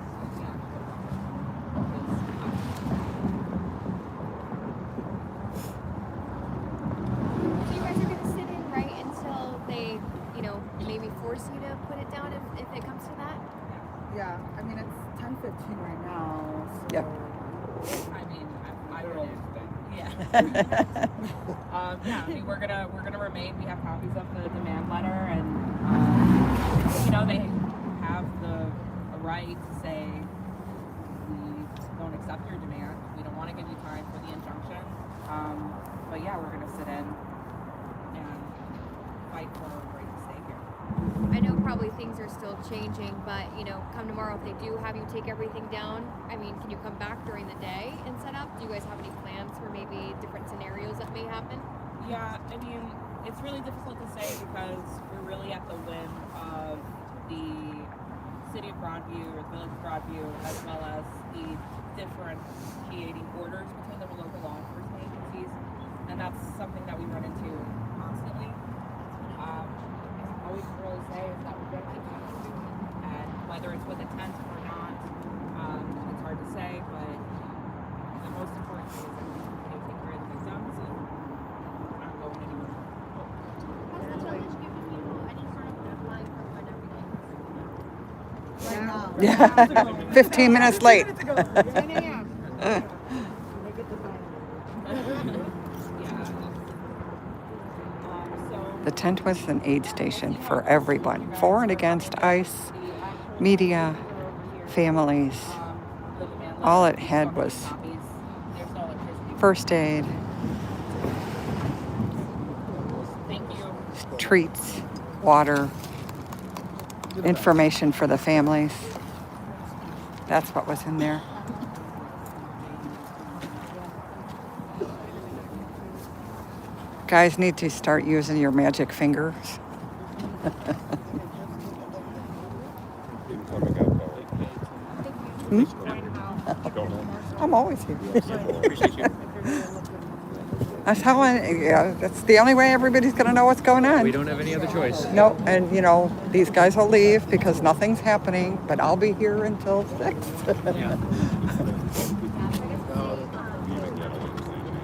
So you guys are gonna sit in right until they, maybe force you to put it down if it comes to that? Yeah, I mean it's 10:15 right now. So Yep. I mean, I don't know. Yeah. Yeah. I mean, we're gonna remain. We have copies of the demand letter, and they have the right to say we don't accept your demand. We don't to give you time for the injunction. But yeah, we're going to sit in and fight for our right to stay here. I know probably things are still changing, but you know, come tomorrow if they do have you take everything down. I mean, can you come back during the day and set up? Do you guys have any plans for maybe different scenarios that may happen? Yeah, I mean, it's really difficult to say because we're really at the whim of the city of Broadview or the village of Broadview, as well as the differentiating orders between the local law enforcement agencies, and that's something that we run into constantly. All we can really say is that we're going to keep doing it, and whether it's with a tent or not, it's hard to say, but the most important thing is that we continue to take care of the victims and we're not going anywhere. Has the village given you any sort of deadline for when everything is? Right now. Yeah, 15 minutes late. 10 a.m. The tent was an aid station for everyone, for and against ICE, media, families. All it had was first aid, treats, water, information for the families. That's what was in there. Guys need to start using your magic fingers. Hmm? I'm always here. That's how that's the only way everybody's going to know what's going on. We don't have any other choice. No, and you know, these guys will leave because nothing's happening, but I'll be here until 6.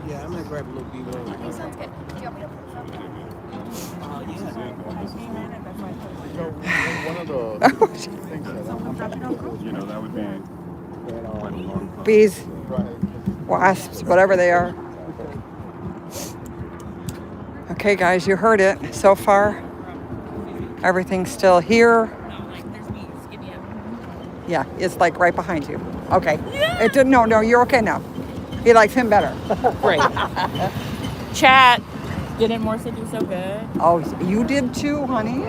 Yeah, I'm gonna grab a little B-roll. Okay, sounds good. Do you want me to put One of the things that that would be Bees, wasps, whatever they are. Okay, guys, you heard it so far. Everything's still here. Yeah, it's like right behind you. Okay. It didn't. No, you're okay now. He likes him better. Great. Chat. Didn't Morsa do so good? Oh, you did too, honey.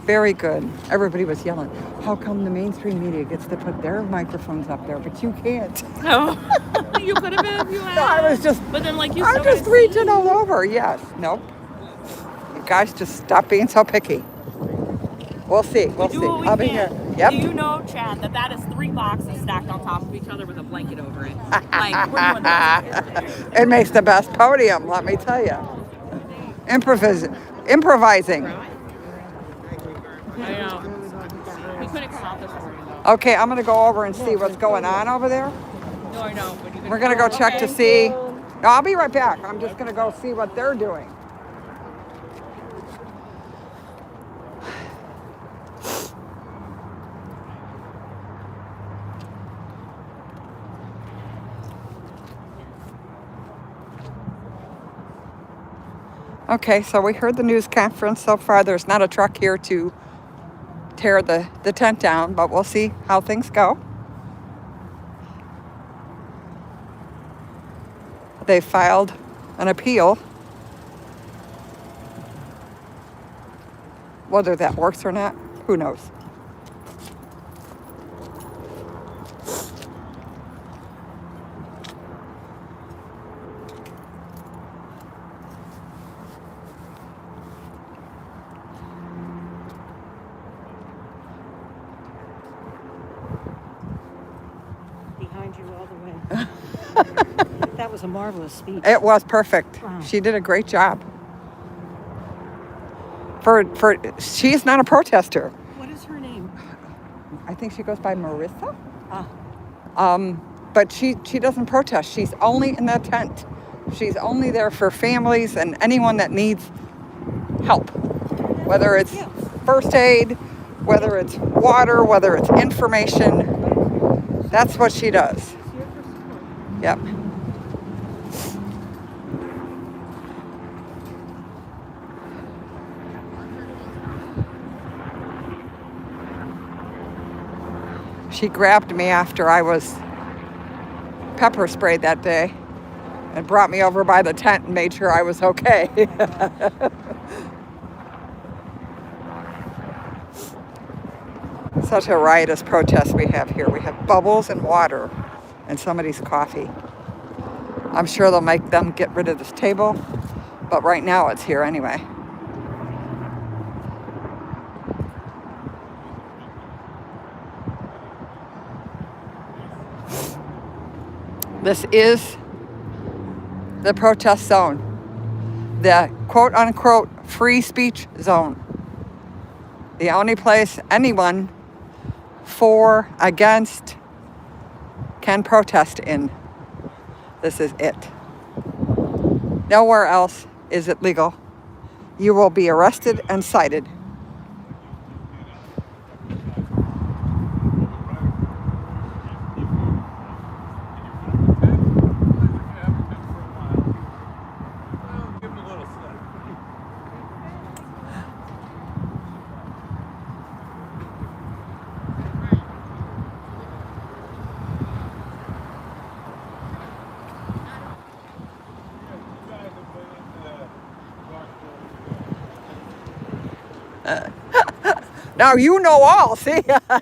Very good. Everybody was yelling, how come the mainstream media gets to put their microphones up there, but you can't? No. You could have been if you had. No, I was just, But then, like, you I'm still just gotta reaching see. all over. Yes. Nope. You guys just stop being so picky. We'll see. We'll Do see. what we I'll be can. here. Yep. Do you know, Chad, that is 3 boxes stacked on top of each other with a blanket over it? Like, we're doing this. It makes the best podium, let me tell you. Improvising. I know. We couldn't come out this morning, though. Okay, I'm going to go over and see what's going on over there. No, I know. But you We're going to go check to see. No, I'll be right back. I'm just going to go see what they're doing. Okay, so we heard the news conference. So far, there's not a truck here to tear the tent down, but we'll see how things go. They filed an appeal. Whether that works or not, who knows? Behind you all the way. That was a marvelous speech. It was perfect. Wow. She did a great job. She's not a protester. What is her name? I think she goes by Marissa. Ah. But she doesn't protest. She's only in that tent. She's only there for families and anyone that needs help. Whether it's first aid, whether it's water, whether it's information. That's what she does. Yep. She grabbed me after I was pepper spray that day and brought me over by the tent and made sure I was okay. Such a riotous protest we have here. We have bubbles and water and somebody's coffee. I'm sure they'll make them get rid of this table, but right now it's here anyway. This is the protest zone, the quote unquote free speech zone. The only place anyone for, against, can protest in. This is it. Nowhere else is it legal. You will be arrested and cited. Now you know all, see? I'm from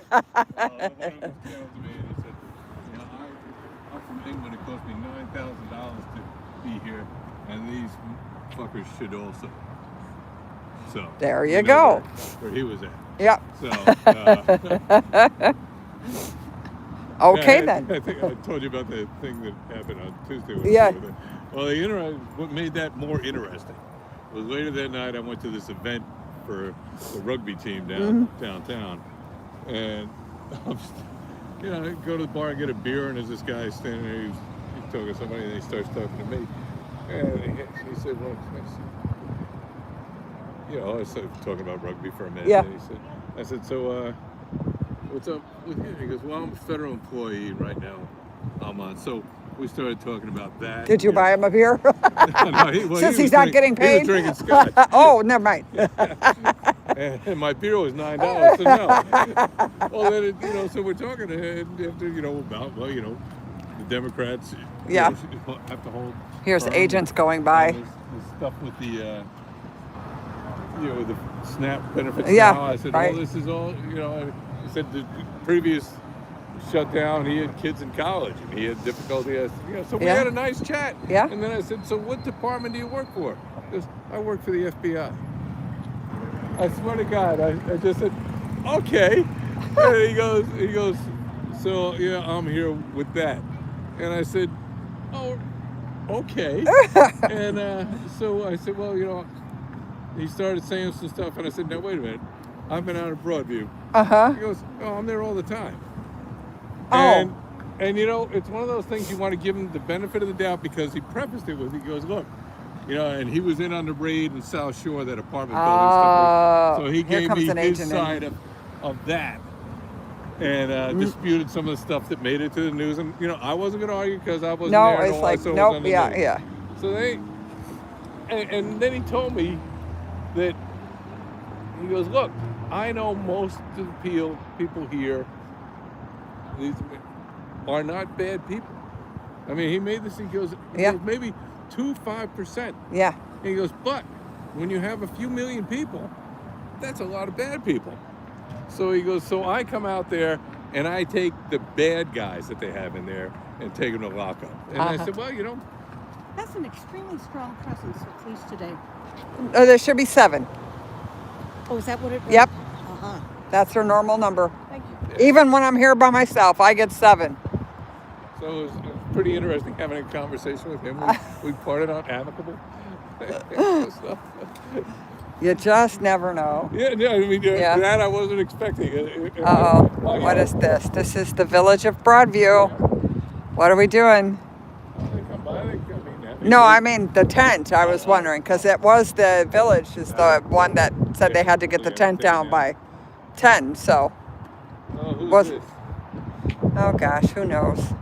England. It cost me $9,000 to be here, and these fuckers should also. So there you go. Where he was at. Yep. So. Okay, yeah, then. I think I told you about the thing that happened on Tuesday. Yeah. Well, what made that more interesting was later that night I went to this event for the rugby team downtown, and I go to the bar and get a beer, and there's this guy standing there. He's talking to somebody, and he starts talking to me, and he said, "Well, I started talking about rugby for a minute." Yeah. And I said, "So, what's up with you?" He goes, "Well, I'm a federal employee right now. I'm on." So we started talking about that. Did you buy him a beer? No, Since he's not getting paid? He was drinking scotch. Oh, never mind. And my beer was $9, so no. Well, then, so we're talking about, the Democrats have to hold. Here's firm. agents going by. There's stuff with the, the SNAP benefits Yeah, now. I said, right. this is all, he said the previous shutdown, he had kids in college and he had difficulty. So we had a nice chat. Yeah. And then I said, so what department do you work for? He goes, I work for the FBI. I swear to God, I just said, okay. And he goes, so I'm here with that. And I said, oh, okay. And so I said, well, he started saying some stuff, and I said, no, wait a minute. I've been out of Broadview. He goes, oh, I'm there all the time. And it's one of those things you want to give him the benefit of the doubt, because he prefaced it with, he goes, look, and he was in on the raid in South Shore, that apartment building stuff. So he gave me his side of that, and disputed some of the stuff that made it to the news. And I wasn't going to argue because I wasn't there. No, it's like, nope, yeah. So and then he told me that, he goes, look, I know most of the people here, these are not bad people. I mean, he made this, he goes maybe 5%. Yeah. And he goes, but when you have a few million people, that's a lot of bad people. So he goes, so I come out there and I take the bad guys that they have in there and take them to lockup. And I said, well, That's an extremely strong presence at police today. There should be 7. Oh, is that what it was? Yep. Uh-huh. That's their normal number. Thank you. Even when I'm here by myself, I get 7. So it was pretty interesting having a conversation with him. We parted out amicable. You just never know. That I wasn't expecting. What is this? This is the village of Broadview. What are we doing? No, I mean the tent. I was wondering, because it was the village is the one that said they had to get the tent down by 10. So Who's this? Oh gosh, who knows?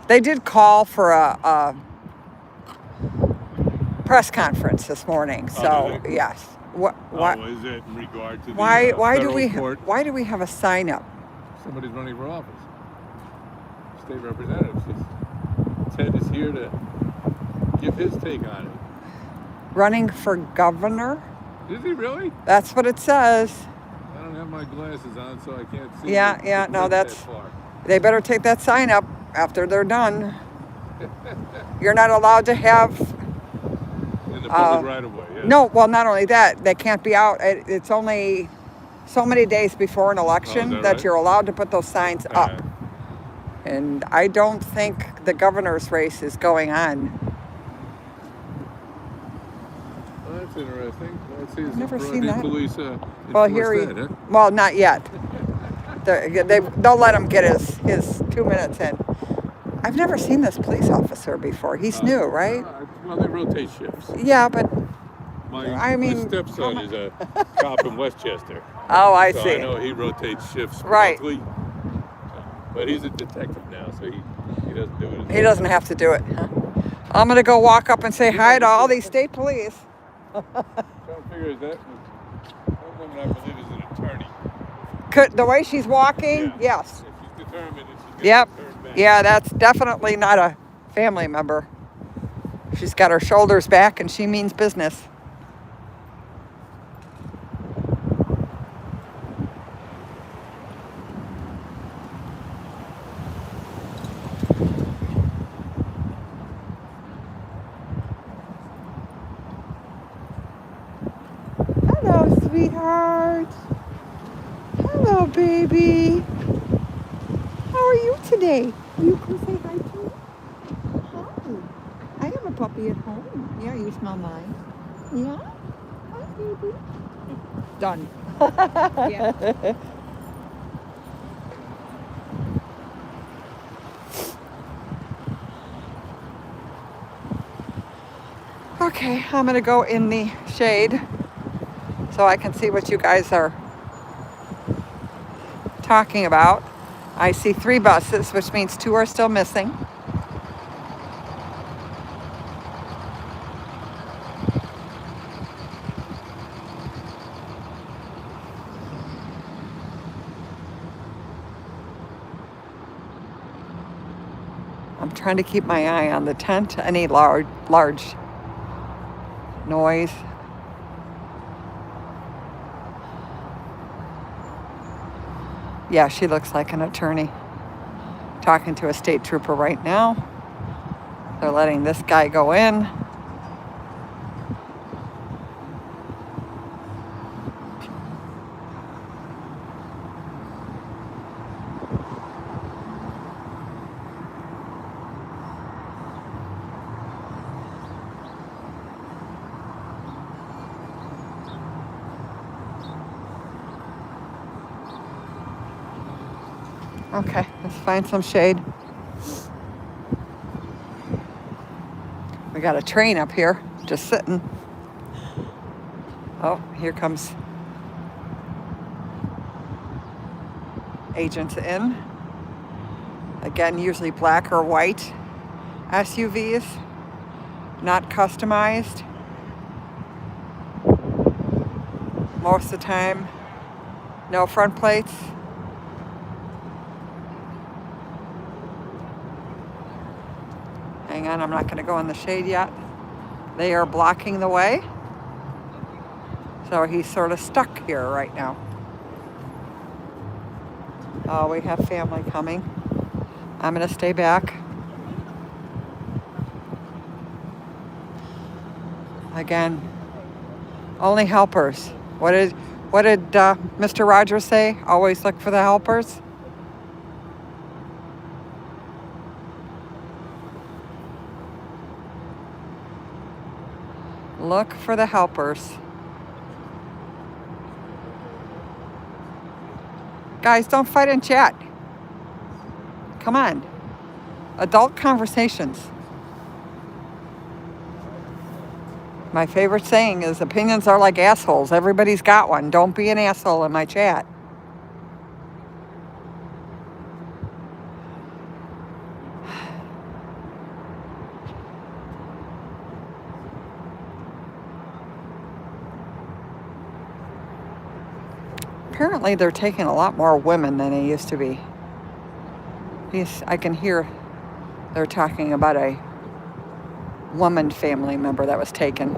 They did call for a press conference this morning. So yes. What? Is it in regard to the why do federal court? we have a sign up? Somebody's running for office. state representatives. Ted is here to give his take on it. Running for governor? Is he really? That's what it says. I don't have my glasses on, so I can't see. Yeah, no, that's... far. They better take that sign up after they're done. You're not allowed to have... In the public right of way, yeah. No, well, not only that, they can't be out. It's only so many days before an election that that right? you're allowed to put those signs up. And I don't think the governor's race is going on. Well, that's interesting. Let's see, is Never the seen Broadview that. police Well, enforce here that, huh? well, not yet. They'll let him get his 2 minutes in. I've never seen this police officer before. He's new, right? Well, they rotate shifts. Yeah, but My stepson is a cop in Westchester. Oh, I so see. I know he rotates shifts Right. monthly. But he's a detective now, so he doesn't do it. He doesn't have to do it. I'm going to go walk up and say hi to all these state police. Trying to figure is that woman, I believe, is an attorney. The way she's walking, yes. If she's determined that she's Yep. going to turn back. Yeah, that's definitely not a family member. She's got her shoulders back and she means business. Hello, sweetheart. Hello, baby. How are you today? Will you come say hi to me? Hi. I have a puppy at home. Yeah, you smell mine. Yeah? Hi, baby. Done. Yeah. Okay, I'm going to go in the shade so I can see what you guys are talking about. I see 3 buses, which means 2 are still missing. I'm trying to keep my eye on the tent, any large noise. Yeah, she looks like an attorney. Talking to a state trooper right now. They're letting this guy go in. Okay, let's find some shade. We got a train up here, just sitting. Oh, here comes agents in. Again, usually black or white SUVs, not customized. Most of the time, no front plates. Hang on, I'm not going to go in the shade yet. They are blocking the way. So he's sort of stuck here right now. Oh, we have family coming. I'm going to stay back. Again, only helpers. What did Mr. Rogers say? Always look for the helpers. Look for the helpers. Guys, don't fight and chat. Come on. Adult conversations. My favorite saying is opinions are like assholes. Everybody's got one. Don't be an asshole in my chat. Apparently they're taking a lot more women than they used to be. I can hear they're talking about a woman family member that was taken.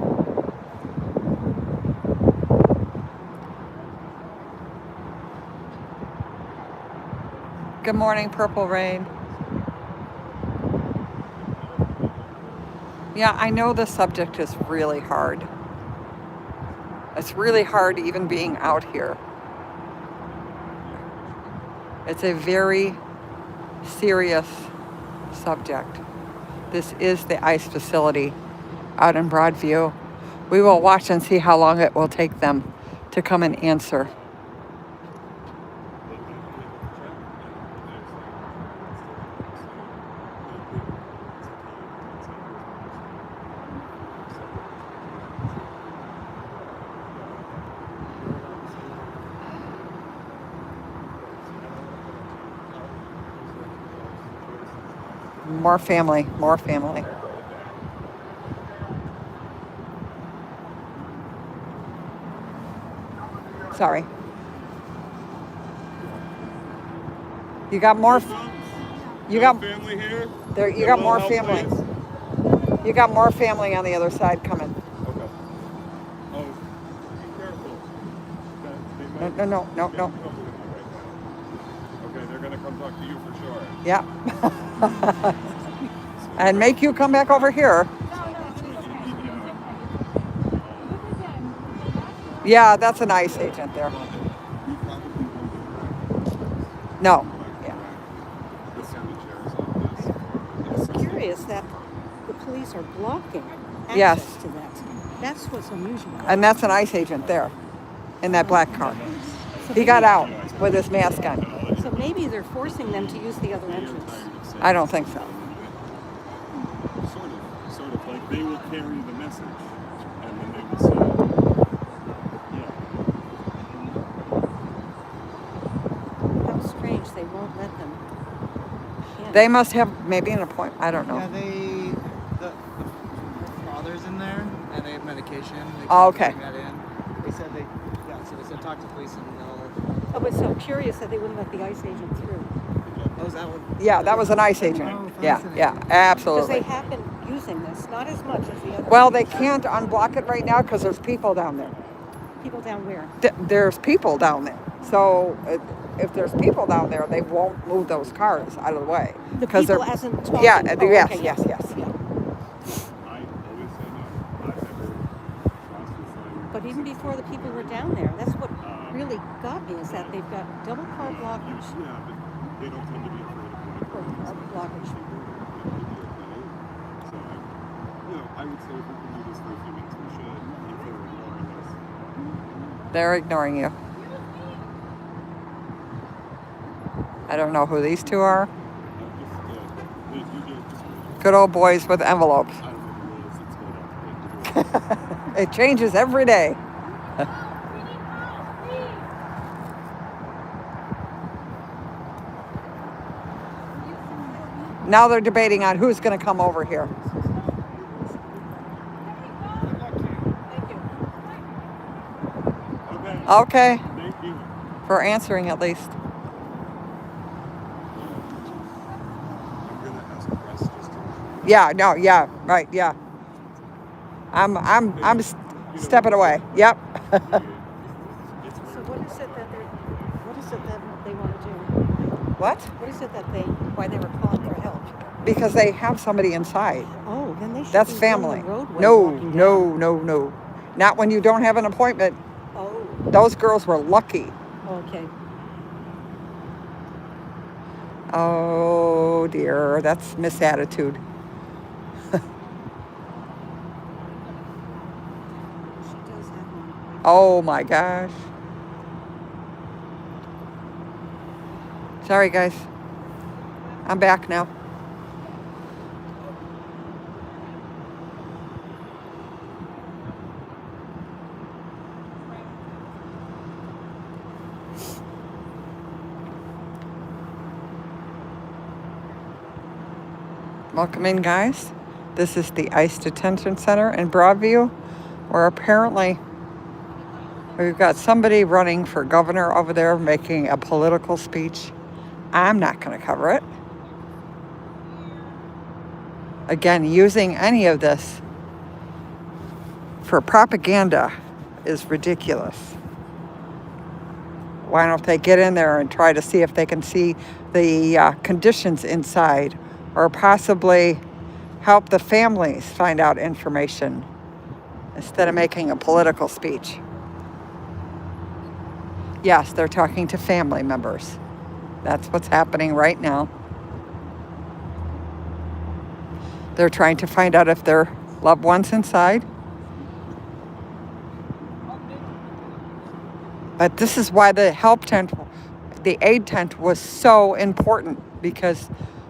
Good morning, Purple Rain. Yeah, I know the subject is really hard. It's really hard even being out here. It's a very serious subject. This is the ICE facility out in Broadview. We will watch and see how long it will take them to come and answer. More family, more family. Sorry. You got more. You got family here. there. You got more family. You got more family on the other side coming. Okay. Oh, be careful. No. Okay, they're gonna come talk to you for sure. Yeah. And make you come back over here. Yeah, that's an ICE agent there. No. Yeah. It's curious that the police are blocking access Yes. to that. That's what's unusual. And that's an ICE agent there in that black car. He got out with his mask on. So maybe they're forcing them to use the other entrance. I don't think so. Sort of like they will carry the message, and then they will say, yeah. How strange they won't let them in. They must have maybe an appointment. I don't know. Yeah, the father's in there, and they have medication. They Oh, can okay. bring that in. They said so they said talk to police and they'll. Oh, but so curious that they wouldn't let the ICE agent through. Oh, is that what? Yeah, that was an ICE agent. Oh, Yeah, fascinating. yeah, Because absolutely. they have been using this, not as much as the other. Well, they can't unblock it right now because there's people down there. People down where? There's people down there. So if there's people down there, they won't move those cars out of the way. The 'Cause people they're- as in talking. Yeah, Oh, yes, okay, yes. I always say no. I've never crossed this line. But even before the people were down there, that's what really got me is that they've got double car blockage. Yeah, but they don't tend to be afraid of Or going car blockage. So I would say if we can do this for a few minutes, we should. If they're ignoring us. They're ignoring you. I don't know who these two are. Good old boys with envelopes. I don't know who it is that's going to It changes every day. Now they're debating on who's going to come over here. Okay. Thank you. For answering at least. I'm going to ask Russ just to... Yeah, no, yeah, right, yeah. I'm stepping away. Yep. So what is it that they want to do? What? What is it that why they were calling for help? Because they have somebody inside. Oh, then they should That's be family. on the roadway No, walking down. no. Not when you don't have an appointment. Oh, Those girls were lucky. okay. Oh dear, that's misattitude. She does have one. Oh my gosh. Sorry guys. I'm back now. Welcome in, guys. This is the ICE Detention Center in Broadview, where apparently we've got somebody running for governor over there making a political speech. I'm not going to cover it. Again, using any of this for propaganda is ridiculous. Why don't they get in there and try to see if they can see the conditions inside, or possibly help the families find out information instead of making a political speech? Yes, they're talking to family members. That's what's happening right now. They're trying to find out if their loved ones inside. But this is why the help tent, the aid tent was so important, because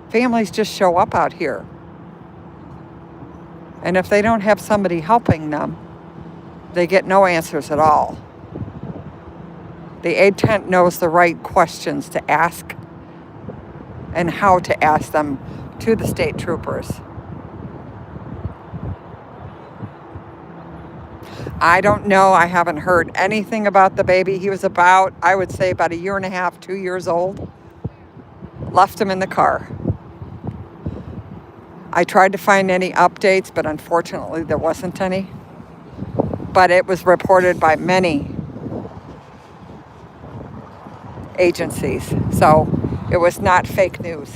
families just show up out here. And if they don't have somebody helping them, they get no answers at all. The aid tent knows the right questions to ask and how to ask them to the state troopers. I don't know. I haven't heard anything about the baby. He was about, I would say, about 1.5 2 years old. Left him in the car. I tried to find any updates, but unfortunately there wasn't any. But it was reported by many agencies, so it was not fake news.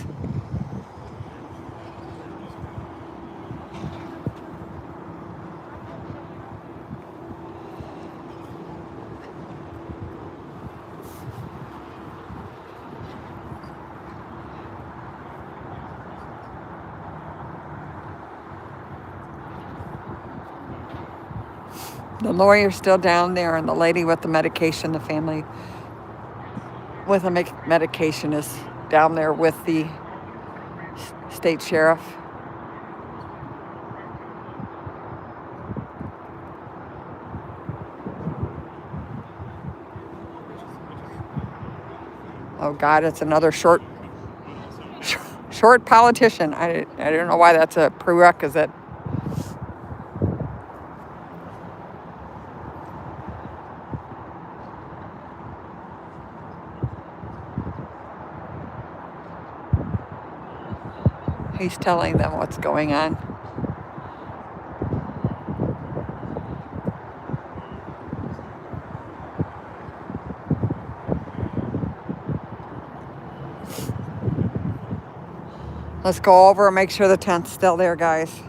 The lawyer's still down there, and the lady with the medication, the family with the medication, is down there with the state sheriff. Oh God, it's another short politician. I don't know why that's a prerequisite. He's telling them what's going on. Let's go over and make sure the tent's still there, guys.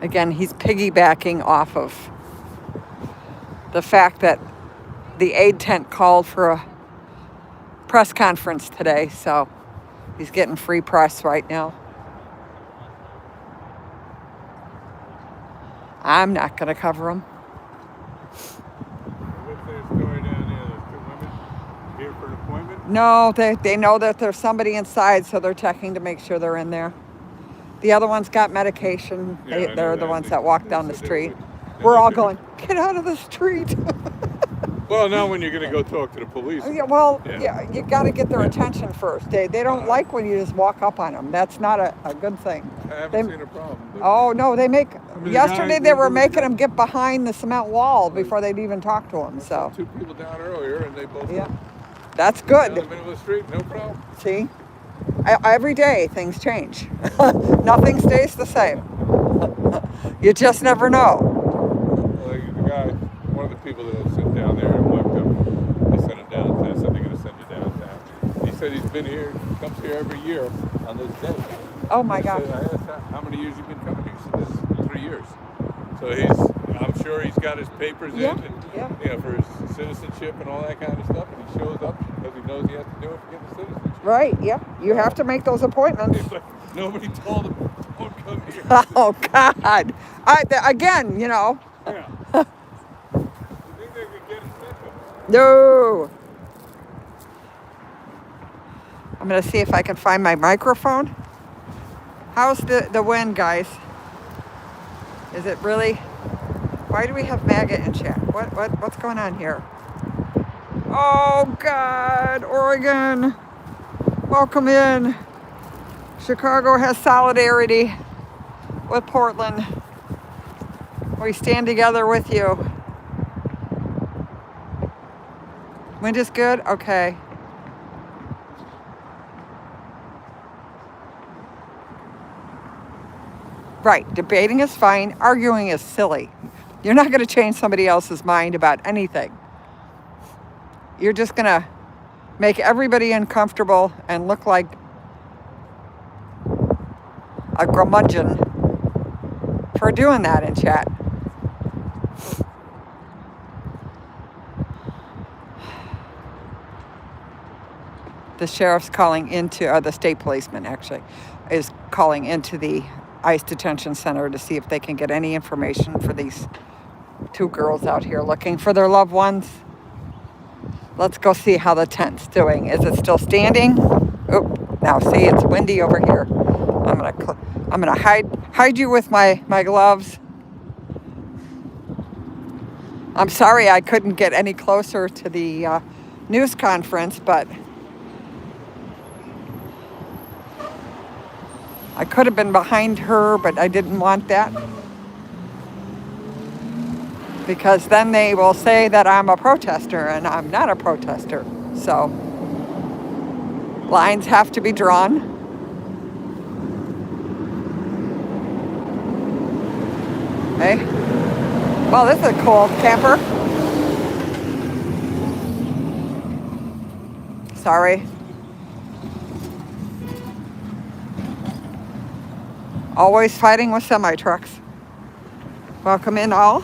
Again, he's piggybacking off of the fact that the aid tent called for a press conference today, so he's getting free press right now. I'm not going to cover him. What's their story down there? There's 2 women here for an appointment? No, they know that there's somebody inside, so they're checking to make sure they're in there. The other one's got medication. Yeah, They're the ones that walk down the street. would- We're all going, get out of the street. Well, now when you're going to go talk to the police. Yeah, well, Yeah. yeah, you got to get their attention first. They don't like when you just walk up on them. That's not a good thing. I haven't seen a problem. But Oh, no, they make, mean, the yesterday guy- they were making them get behind the cement wall before they'd even talk to them, so, 2 people down earlier, and they both yeah. That's down the good. middle of the street, no problem. See? Every day things change. Nothing stays the same. You just never know. Like the guy, one of the people that sit down there and walked up, they sent him downtown. Said they're going to send you downtown. He said he's been here, comes here every year on this day. Oh my I God. said, I asked how many years you been coming here? He said, this 3 years. So I'm sure he's got his papers Yeah, in, and yeah. you know, for his citizenship and all that kind of stuff. And he shows up because he knows he has to do it to get the citizenship. Right, yeah. You have to make those appointments. He's like, nobody told him, don't come here. Oh God. Again, you know. Yeah. You think they could get his picture? No. I'm going to see if I can find my microphone. How's the wind, guys? Is it really? Why do we have MAGA in chat? What's going on here? Oh God, Oregon. Welcome in. Chicago has solidarity with Portland. We stand together with you. Wind is good? Okay. Right, debating is fine, arguing is silly. You're not going to change somebody else's mind about anything. You're just going to make everybody uncomfortable and look like a curmudgeon for doing that in chat. The sheriff's calling into, or the state policeman actually, is calling into the ICE detention center to see if they can get any information for these two girls out here looking for their loved ones. Let's go see how the tent's doing. Is it still standing? Oh, now see, it's windy over here. I'm gonna hide you with my gloves. I'm sorry I couldn't get any closer to the news conference, but I could have been behind her, but I didn't want that. Because then they will say that I'm a protester, and I'm not a protester. So, lines have to be drawn. Hey. Well, this is a cool camper. Sorry. Always fighting with semi-trucks. Welcome in all.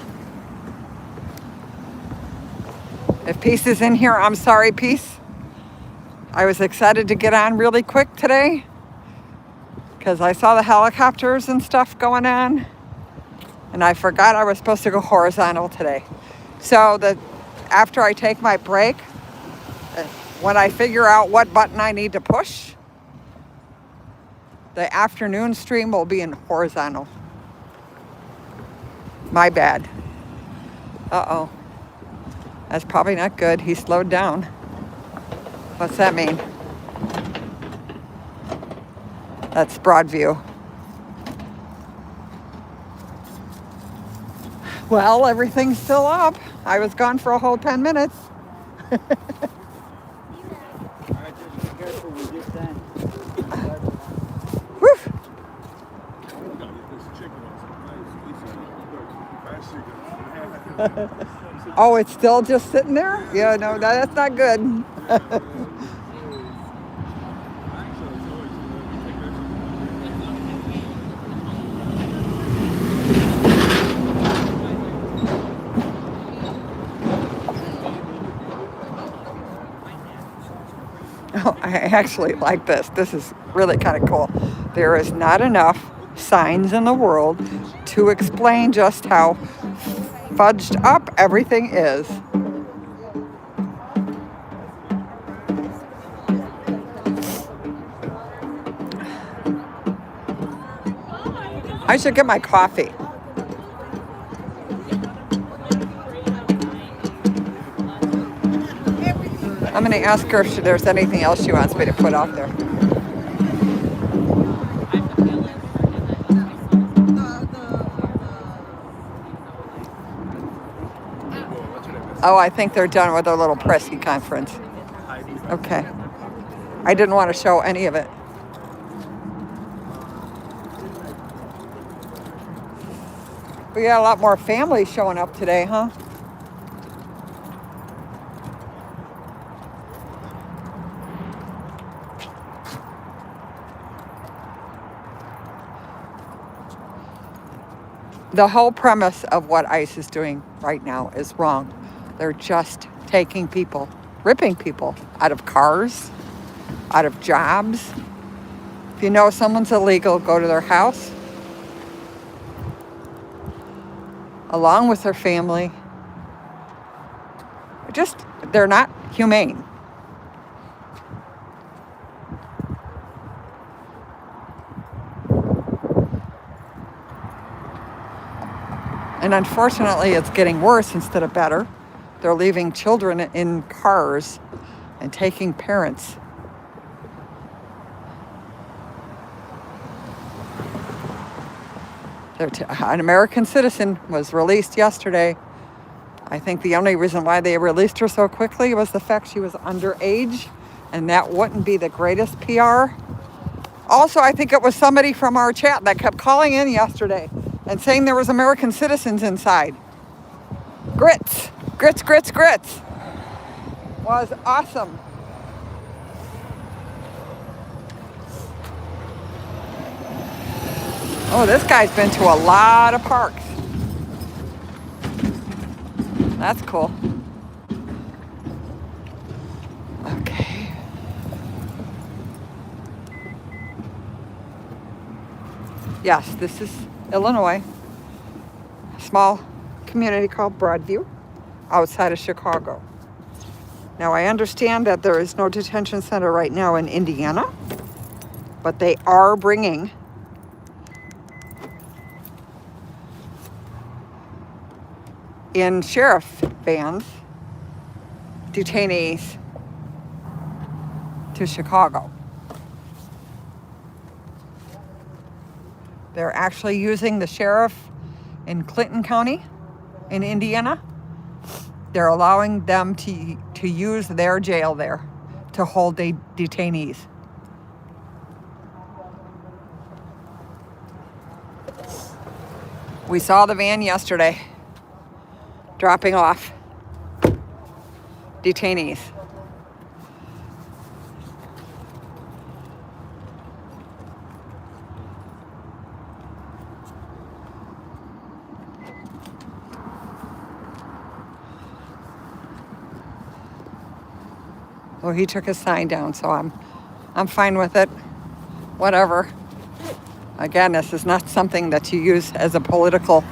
If Peace is in here, I'm sorry, Peace. I was excited to get on really quick today because I saw the helicopters and stuff going on, and I forgot I was supposed to go horizontal today. So after I take my break, when I figure out what button I need to push, the afternoon stream will be in horizontal. My bad. Uh-oh. That's probably not good. He slowed down. What's that mean? That's Broadview. Well, everything's still up. I was gone for a whole 10 minutes. Woo! Oh, it's still just sitting there? Yeah, no, that's not good. Oh, I actually like this. This is really kind of cool. There is not enough signs in the world to explain just how fudged up everything is. I should get my coffee. I'm going to ask her if there's anything else she wants me to put out there. Oh, I think they're done with their little pressy conference. Okay. I didn't want to show any of it. We got a lot more families showing up today, huh? The whole premise of what ICE is doing right now is wrong. They're just taking people, ripping people out of cars, out of jobs. If you know someone's illegal, go to their house, along with their family. They're not humane. And unfortunately, it's getting worse instead of better. They're leaving children in cars and taking parents. An American citizen was released yesterday. I think the only reason why they released her so quickly was the fact she was underage, and that wouldn't be the greatest PR. Also, I think it was somebody from our chat that kept calling in yesterday and saying there was American citizens inside. Grits, grits, grits, grits. Was awesome. Oh, this guy's been to a lot of parks. That's cool. Okay. Yes, this is Illinois. A small community called Broadview outside of Chicago. Now, I understand that there is no detention center right now in Indiana, but they are bringing in sheriff vans detainees to Chicago. They're actually using the sheriff in Clinton County in Indiana. They're allowing them to use their jail there to hold detainees. We saw the van yesterday dropping off detainees. Well, he took his sign down, so I'm fine with it. Whatever. Again, this is not something that you use as a political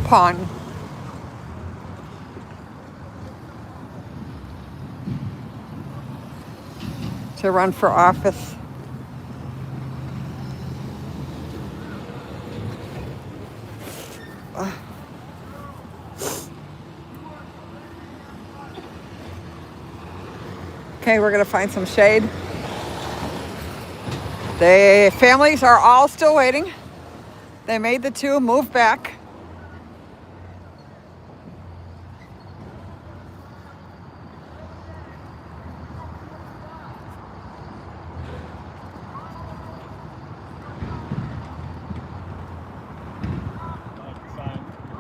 pawn. To run for office. Okay, we're gonna find some shade. The families are all still waiting. They made the two move back.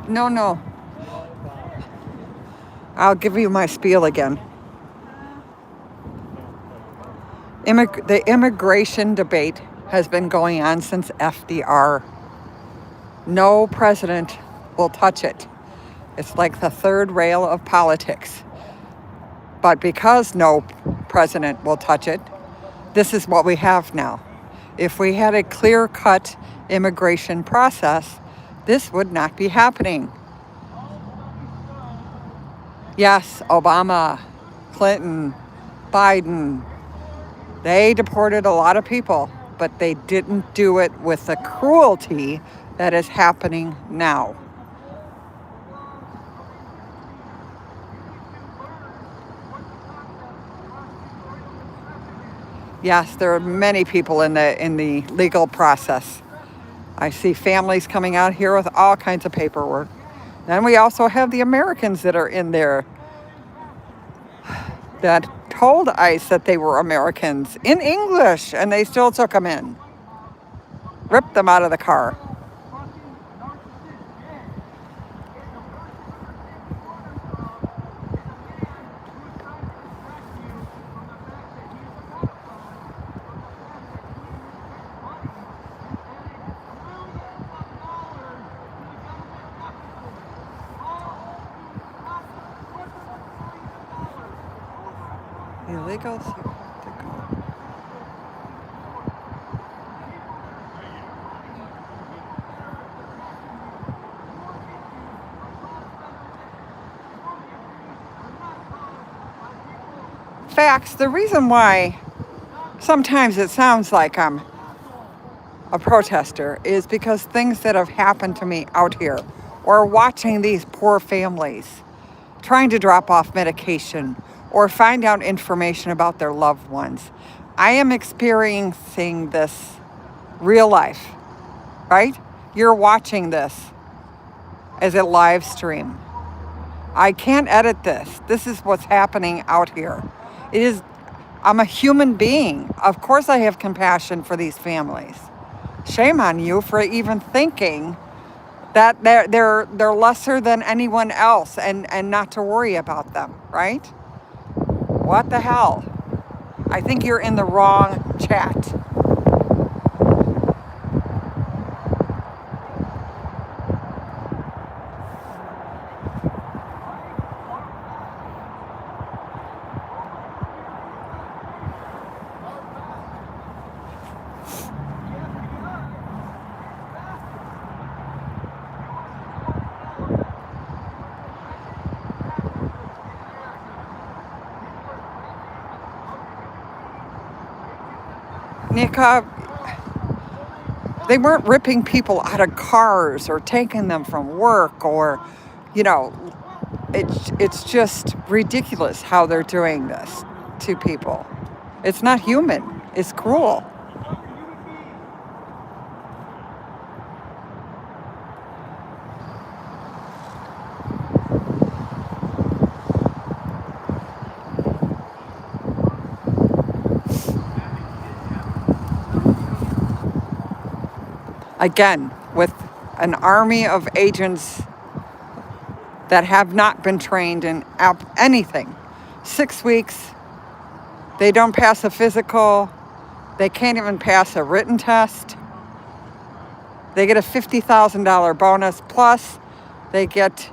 No. I'll give you my spiel again. The immigration debate has been going on since FDR. No president will touch it. It's like the third rail of politics. But because no president will touch it, this is what we have now. If we had a clear-cut immigration process, this would not be happening. Yes, Obama, Clinton, Biden, they deported a lot of people, but they didn't do it with the cruelty that is happening now. Yes, there are many people in the legal process. I see families coming out here with all kinds of paperwork. Then we also have the Americans that are in there that told ICE that they were Americans in English, and they still took them in. Ripped them out of the car. Illegals. Facts, the reason why sometimes it sounds like I'm a protester is because things that have happened to me out here, or watching these poor families trying to drop off medication or find out information about their loved ones. I am experiencing this real life, right? You're watching this as a live stream. I can't edit this. This is what's happening out here. I'm a human being. Of course I have compassion for these families. Shame on you for even thinking that they're lesser than anyone else and not to worry about them, right? What the hell? I think you're in the wrong chat. Nika, they weren't ripping people out of cars or taking them from work or, you know, it's just ridiculous how they're doing this to people. It's not human. It's cruel. Again, with an army of agents that have not been trained in anything. 6 weeks, they don't pass a physical, they can't even pass a written test. They get a $50,000 bonus, plus they get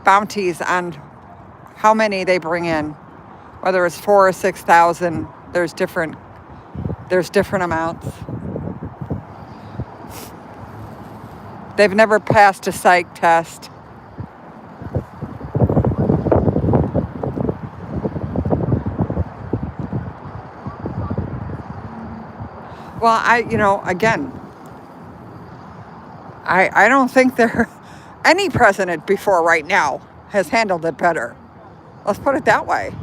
bounties on how many they bring in, whether it's 4,000 or 6,000. There's different amounts. They've never passed a psych test. Well, again, I don't think any president before right now has handled it better. Let's put it that way.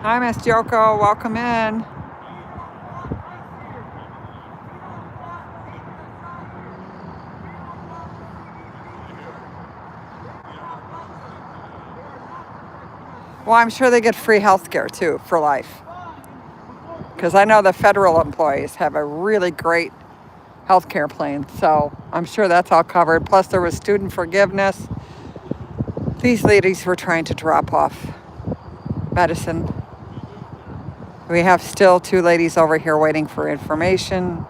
Hi, Miss Joko. Welcome in. Well, I'm sure they get free health care, too, for life. Because I know the federal employees have a really great health care plan. So I'm sure that's all covered. Plus, there was student forgiveness. These ladies were trying to drop off medicine. We have still 2 ladies over here waiting for information.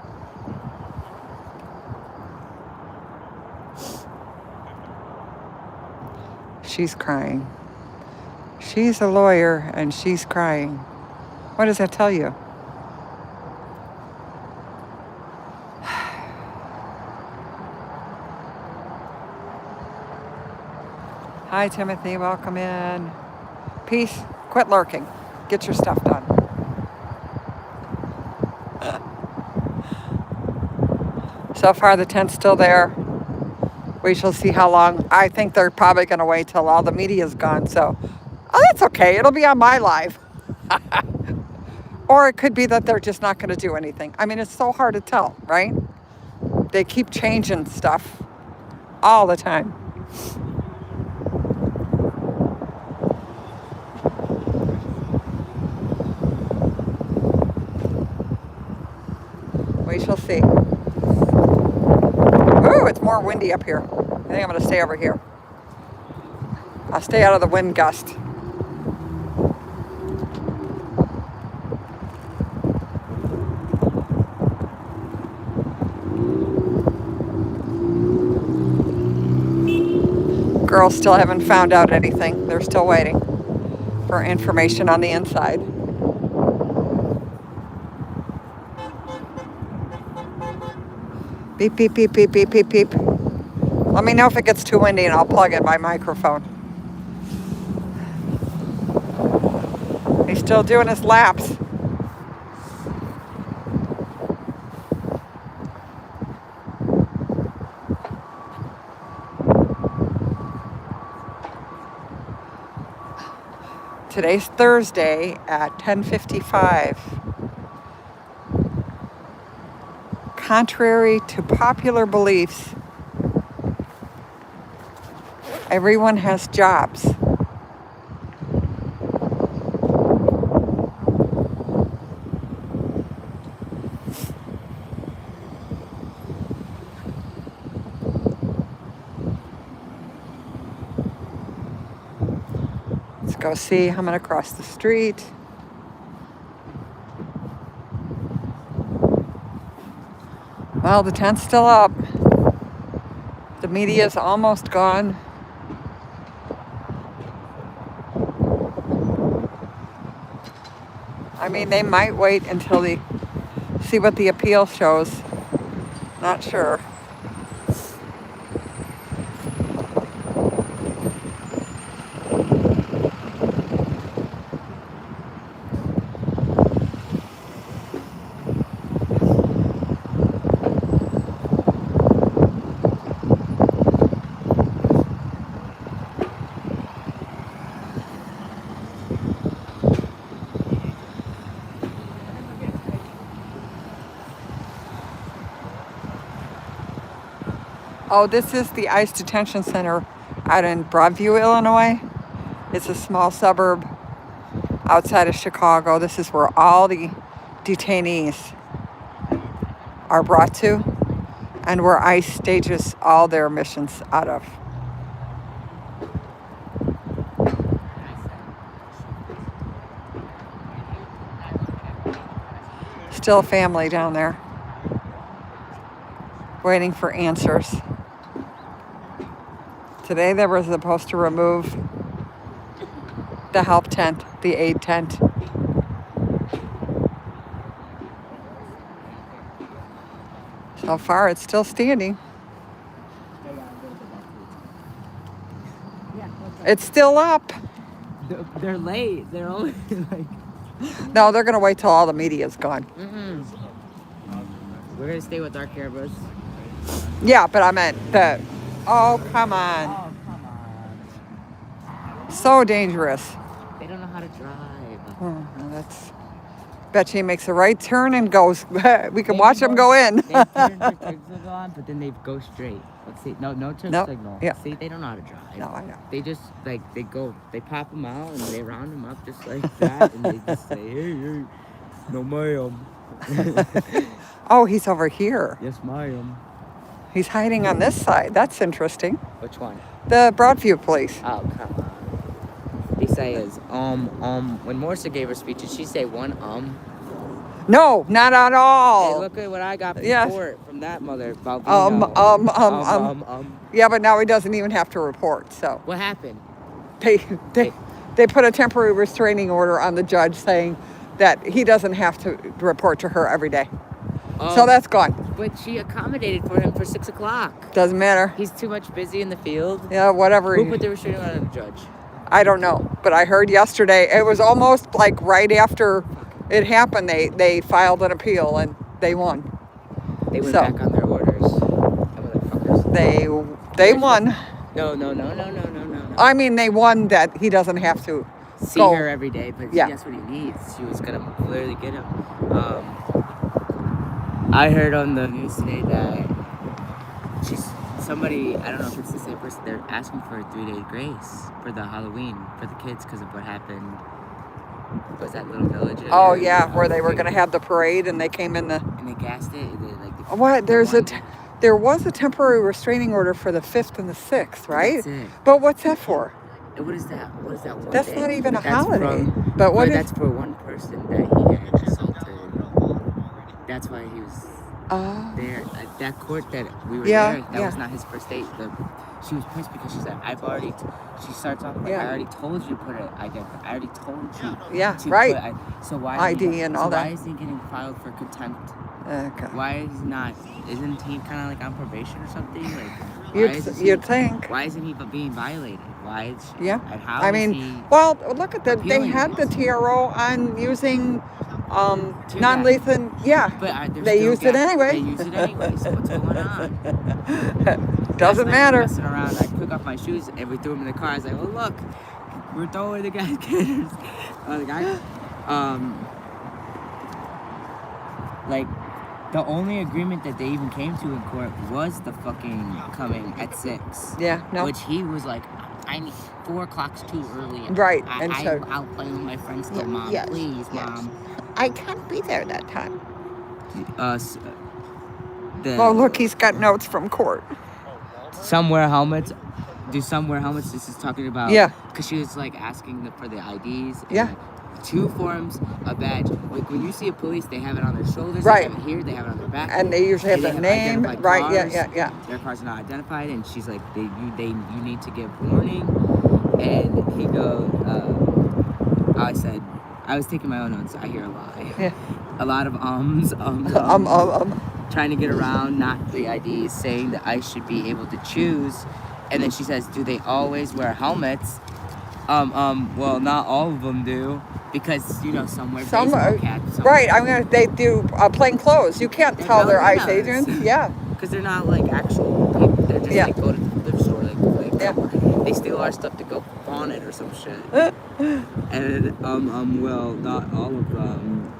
She's crying. She's a lawyer and she's crying. What does that tell you? Hi, Timothy. Welcome in. Peace. Quit lurking. Get your stuff done. So far, the tent's still there. We shall see how long. I think they're probably going to wait till all the media's gone. So, that's okay. It'll be on my live. Or it could be that they're just not going to do anything. I mean, it's so hard to tell, right? They keep changing stuff all the time. We shall see. Ooh, it's more windy up here. I think I'm going to stay over here. I'll stay out of the wind gust. Girls still haven't found out anything. They're still waiting for information on the inside. Beep, beep, beep, beep, beep, beep, beep. Let me know if it gets too windy and I'll plug in my microphone. He's still doing his laps. Today's Thursday at 10:55. Contrary to popular beliefs, everyone has jobs. Let's go see. I'm going to cross the street. Well, the tent's still up. The media's almost gone. I mean, they might wait until they see what the appeal shows. Not sure. Oh, this is the ICE detention center out in Broadview, Illinois. It's a small suburb outside of Chicago. This is where all the detainees are brought to and where ICE stages all their missions out of. Still a family down there waiting for answers. Today they were supposed to remove the help tent, the aid tent. So far it's still standing. It's still up. They're late. They're only like... No, they're going to wait till all the media's gone. We're going to stay with our cameras. Yeah, but I meant the... Oh, come on. Oh, come on. So dangerous. They don't know how to drive. Oh, well, that's... Bet she makes a right turn and goes. We can watch them go in. They turn their signal on, but then they go straight. Let's see. No turn signal. Yeah. See, they don't know how to drive. No, I know. They just, like, they pop them out and they round them up just like that. And they just say, hey, no ma'am. Oh, he's over here. Yes, ma'am. He's hiding on this side. That's interesting. Which one? The Broadview police. Oh, come on. He says, when Morsa gave her speech, did she say one, No, not at all. Hey, look at what I got from Yes. from that mother. Yeah, but now he doesn't even have to report, so. What happened? They put a temporary restraining order on the judge saying that he doesn't have to report to her every day. So that's gone. But she accommodated for him for 6 o'clock. Doesn't matter. He's too much busy in the field. Yeah, whatever. Who put the restraining order on the judge? I don't know, but I heard yesterday, it was almost like right after it happened, they filed an appeal and they won. They went back on their orders. They won. No. I mean, they won that he doesn't have to see go. her every day, but that's what he needs. She was gonna literally get him. I heard on the news today that somebody, I don't know if it's the same person, they're asking for a 3-day grace for the Halloween for the kids because of what happened. Was that little village? Oh yeah, where they were gonna have the parade and they came in the. And they gassed it. What? There was a temporary restraining order for the 5th and the 6th, right? That's it. But what's that for? What is that? What is that one That's day? not even a That's holiday. From, but what is? That's for one person that he had assaulted. That's why he was there. That court that we were there, that was not his first date. She was pissed because she said, she starts off like, I already told you to put it, I already told you. Yeah, right. So why ID and all that. Why is he getting filed for contempt? Okay. Why is he not? Isn't he kind of like on probation or something? Like, you'd think. Why isn't he being violated? Why is she? Yeah. And how I is mean, he well, look at that. They had the TRO on using non-lethal. Yeah. But they used it anyway. They used it anyway. So what's going on? Doesn't matter. Messing around. I took off my shoes and we threw them in the car. I was like, well, look, we're throwing the gas cannons. The guy, like, the only agreement that they even came to in court was the fucking coming at 6. Yeah, no. Which he was like, I need 4 o'clock's too early. Right, and so I'll play with my friends till Mom. yes, Please, yes. Mom. I can't be there that time. Oh, look, he's got notes from court. Some wear helmets. Do some wear helmets? This is talking about. Yeah. Because she was like asking for the IDs. And, Yeah. like, 2 forms, a badge. Like when you see a police, they have it on their shoulders. Right. They have it here. They have it on their back. And they usually have They their name. identified Right. cars. Yeah. Their cars are not identified, and she's like, you need to give warning. And he goes, I said, I was taking my own notes. I hear a lot. Yeah. A lot of trying to get around not the IDs, saying that I should be able to choose. And then she says, do they always wear helmets? Well, not all of them do, because, you know, some wear baseball caps. Right, they do plain clothes. You can't tell they're ICE agents. Yeah. Because they're not, like, actual people. They're just, like, go to the thrift store, like they steal our stuff to go pawn it or some shit. And, well, not all of them.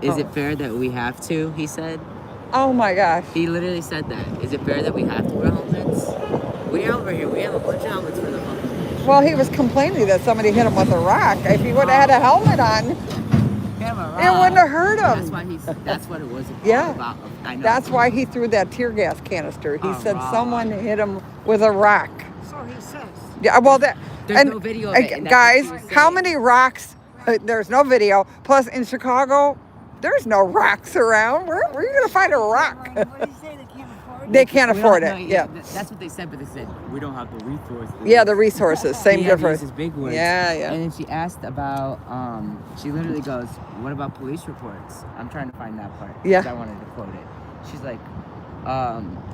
Is it fair that we have to, he said? Oh, my gosh. He literally said that. Is it fair that we have to wear helmets? We over here, we have a bunch of helmets for the fucking. Well, he was complaining that somebody hit him with a rock. If he would have had a helmet on, it wouldn't have hurt him. That's what it was about. Yeah. I know. That's why he threw that tear gas canister. He said someone hit him with a rock. So he says. Yeah, well, there's no video of it, and that's guys, what she was how saying. many rocks? There's no video. Plus, in Chicago, there's no rocks around. Where are you going to find a rock? What did you say? They They can't afford it? can't afford it. Yeah. That's what they said, but they said we don't have the resources. Yeah, the resources. Same He had to difference. use his big words. Yeah, yeah. And then she asked about. She literally goes, "What about police reports?" I'm trying to find that part. Yeah. 'Cause I wanted to quote it. She's like,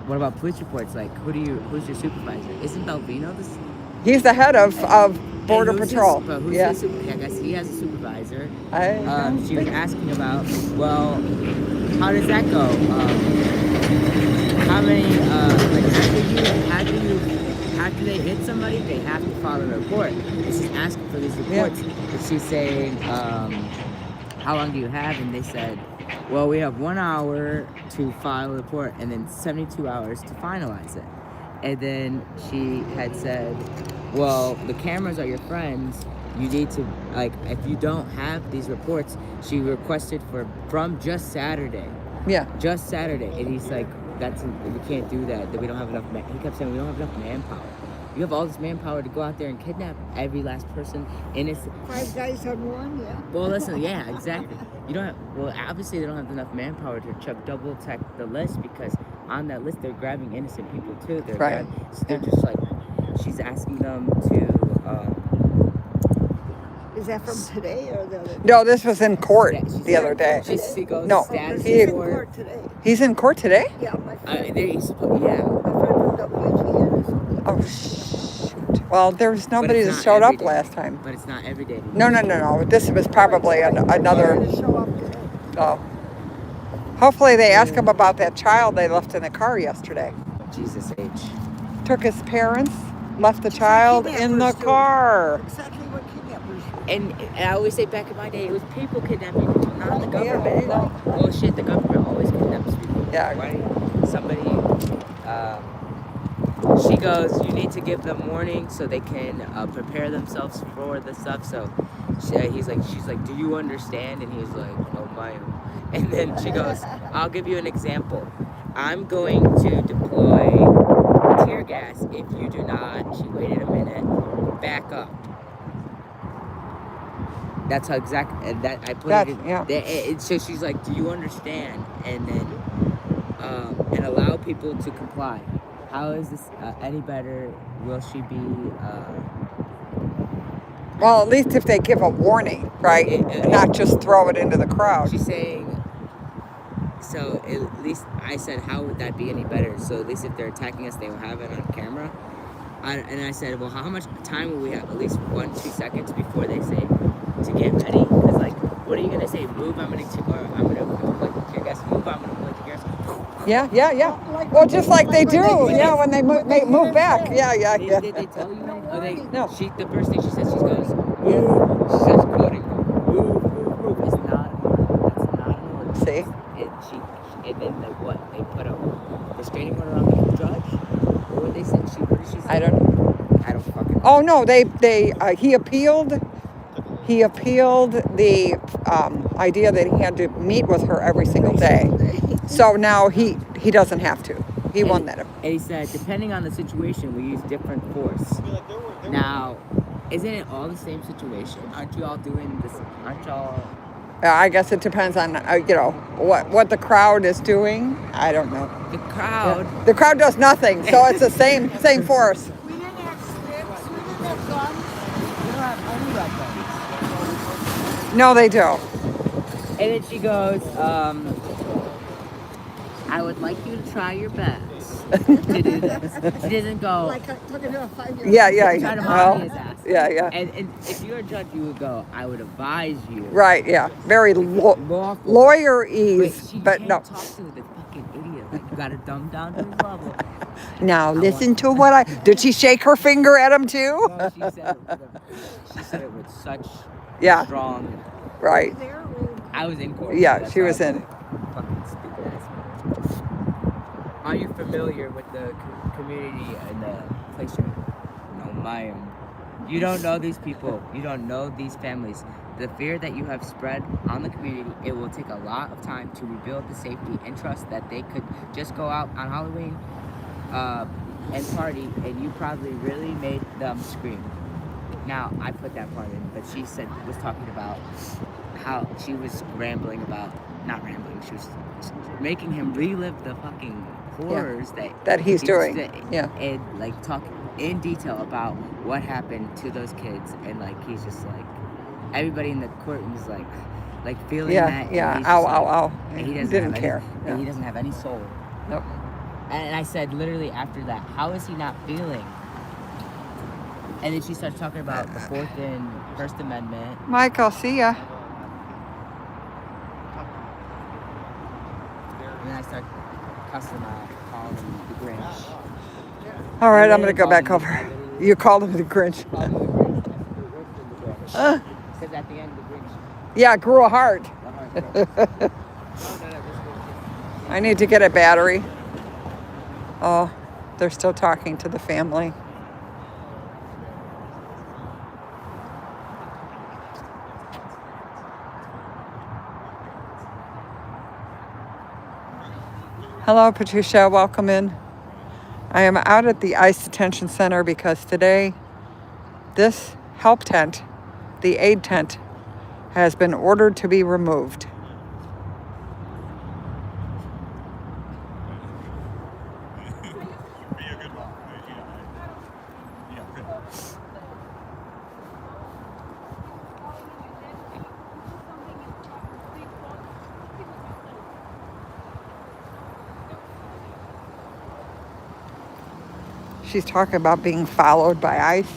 "What about police reports? Like, who's your supervisor? Isn't Belvino this?" He's the head of Border And who's Patrol. But who's Yeah. his I guess he has a supervisor. I She was asking about, well, how does that go? How many, like after they hit somebody, they have to file a report. And she's asking for these reports. And she's saying, how long do you have? And they said, well, we have 1 hour to file a report and then 72 hours to finalize it. And then she had said, well, the cameras are your friends. You need to, like, if you don't have these reports, she requested from just Saturday. Yeah. Just Saturday. And he's like, we can't do that we don't have enough, he kept saying we don't have enough manpower. You have all this manpower to go out there and kidnap every last person innocent. 5 guys on one, yeah. Well, listen, yeah, exactly. You don't have, well, obviously they don't have enough manpower to double check the list, because on that list they're grabbing innocent people too. Right. So they're just like, she's asking them to, Is that from today or the other day? No, this was in court the other day. She goes, No, status He's in report. court today. He's in court today? Yeah, my friend. Yeah. My friend from WGN or something. Oh, shoot. Well, there was nobody it's that not showed every up day. last time. But it's not every day. No. This was probably another. To show up today. Oh. Hopefully they ask him about that child they left in the car yesterday. Jesus H. Took his parents, left the child in the Kidnappers do. car. Exactly what kidnappers do. And I always say back in my day, it was people kidnapping people, not the government. Well, shit, the government always kidnaps people. Yeah. Right? Somebody, she goes, you need to give them warning so they can prepare themselves for the stuff. So she's like, do you understand? And he's like, oh my. And then she goes, I'll give you an example. I'm going to deploy tear gas if you do not. She waited a minute. Back up. That's how exactly that I put it. Yeah. So she's like, "Do you understand?" And then and allow people to comply. How is this any better? Will she be? Well, at least if they give a warning, right? And not just throw it into the crowd. She's saying. So at least I said, how would that be any better? So at least if they're attacking us, they will have it on camera. And I said, well, how much time will we have? At least 1-2 seconds before they say to get ready. Because like, what are you gonna say? Move. I'm gonna like tear gas. Move. I'm gonna like tear gas. Yeah. Well, just like they do. Yeah, when they move back. Yeah. Did they tell you? No. The first thing she said, she goes, move. She starts quoting, move. It's not an order. That's not an order. See? And then they put a restraining order on the judge? What did they say? What did she say? I don't fucking know. Oh no, he appealed. He appealed the idea that he had to meet with her every single day. So now he doesn't have to. He won that. And he said, depending on the situation, we use different force. Now, isn't it all the same situation? Aren't you all doing this? Aren't y'all? I guess it depends on what the crowd is doing. I don't know. The crowd. Yeah. The crowd does nothing, so it's the same force. We didn't have sticks. We didn't have guns. We don't have any weapons. No, they don't. And then she goes, I would like you to try your best to do this. She doesn't go. Like talking to a 5-year-old. Yeah. Try to mommy his ass. Yeah. And if you're a judge, you would go, I would advise you. Right, yeah. Very lawyer-ease, but no. Talk to the fucking idiot. Like, you gotta dumb down to his level. Now listen to what I... Did she shake her finger at him too? No, she said it with such strong... Right. I was in court. Yeah, she was in. Fucking stupid ass. Are you familiar with the community and the place you're in? No, ma'am. You don't know these people. You don't know these families. The fear that you have spread on the community, it will take a lot of time to rebuild the safety and trust that they could just go out on Halloween and party, and you probably really made them scream. Now, I put that part in, but she was talking about how she was not rambling, she was making him relive the fucking horrors that he's doing. And like talk in detail about what happened to those kids, and like he's just like, everybody in the courtroom is like feeling that. And Ow. And he didn't care. And he doesn't have any soul. Nope. And I said literally after that, how is he not feeling? And then she starts talking about the Fourth and First Amendment. Michael, see ya. And then I start cussing out, calling him the Grinch. All right, I'm going to go back over. You called him the Grinch. Because at the end, the Grinch. Yeah, it grew a heart. I need to get a battery. Oh, they're still talking to the family. Hello, Patricia. Welcome in. I am out at the ICE detention center because today this help tent, the aid tent, has been ordered to be removed. She's talking about being followed by ICE.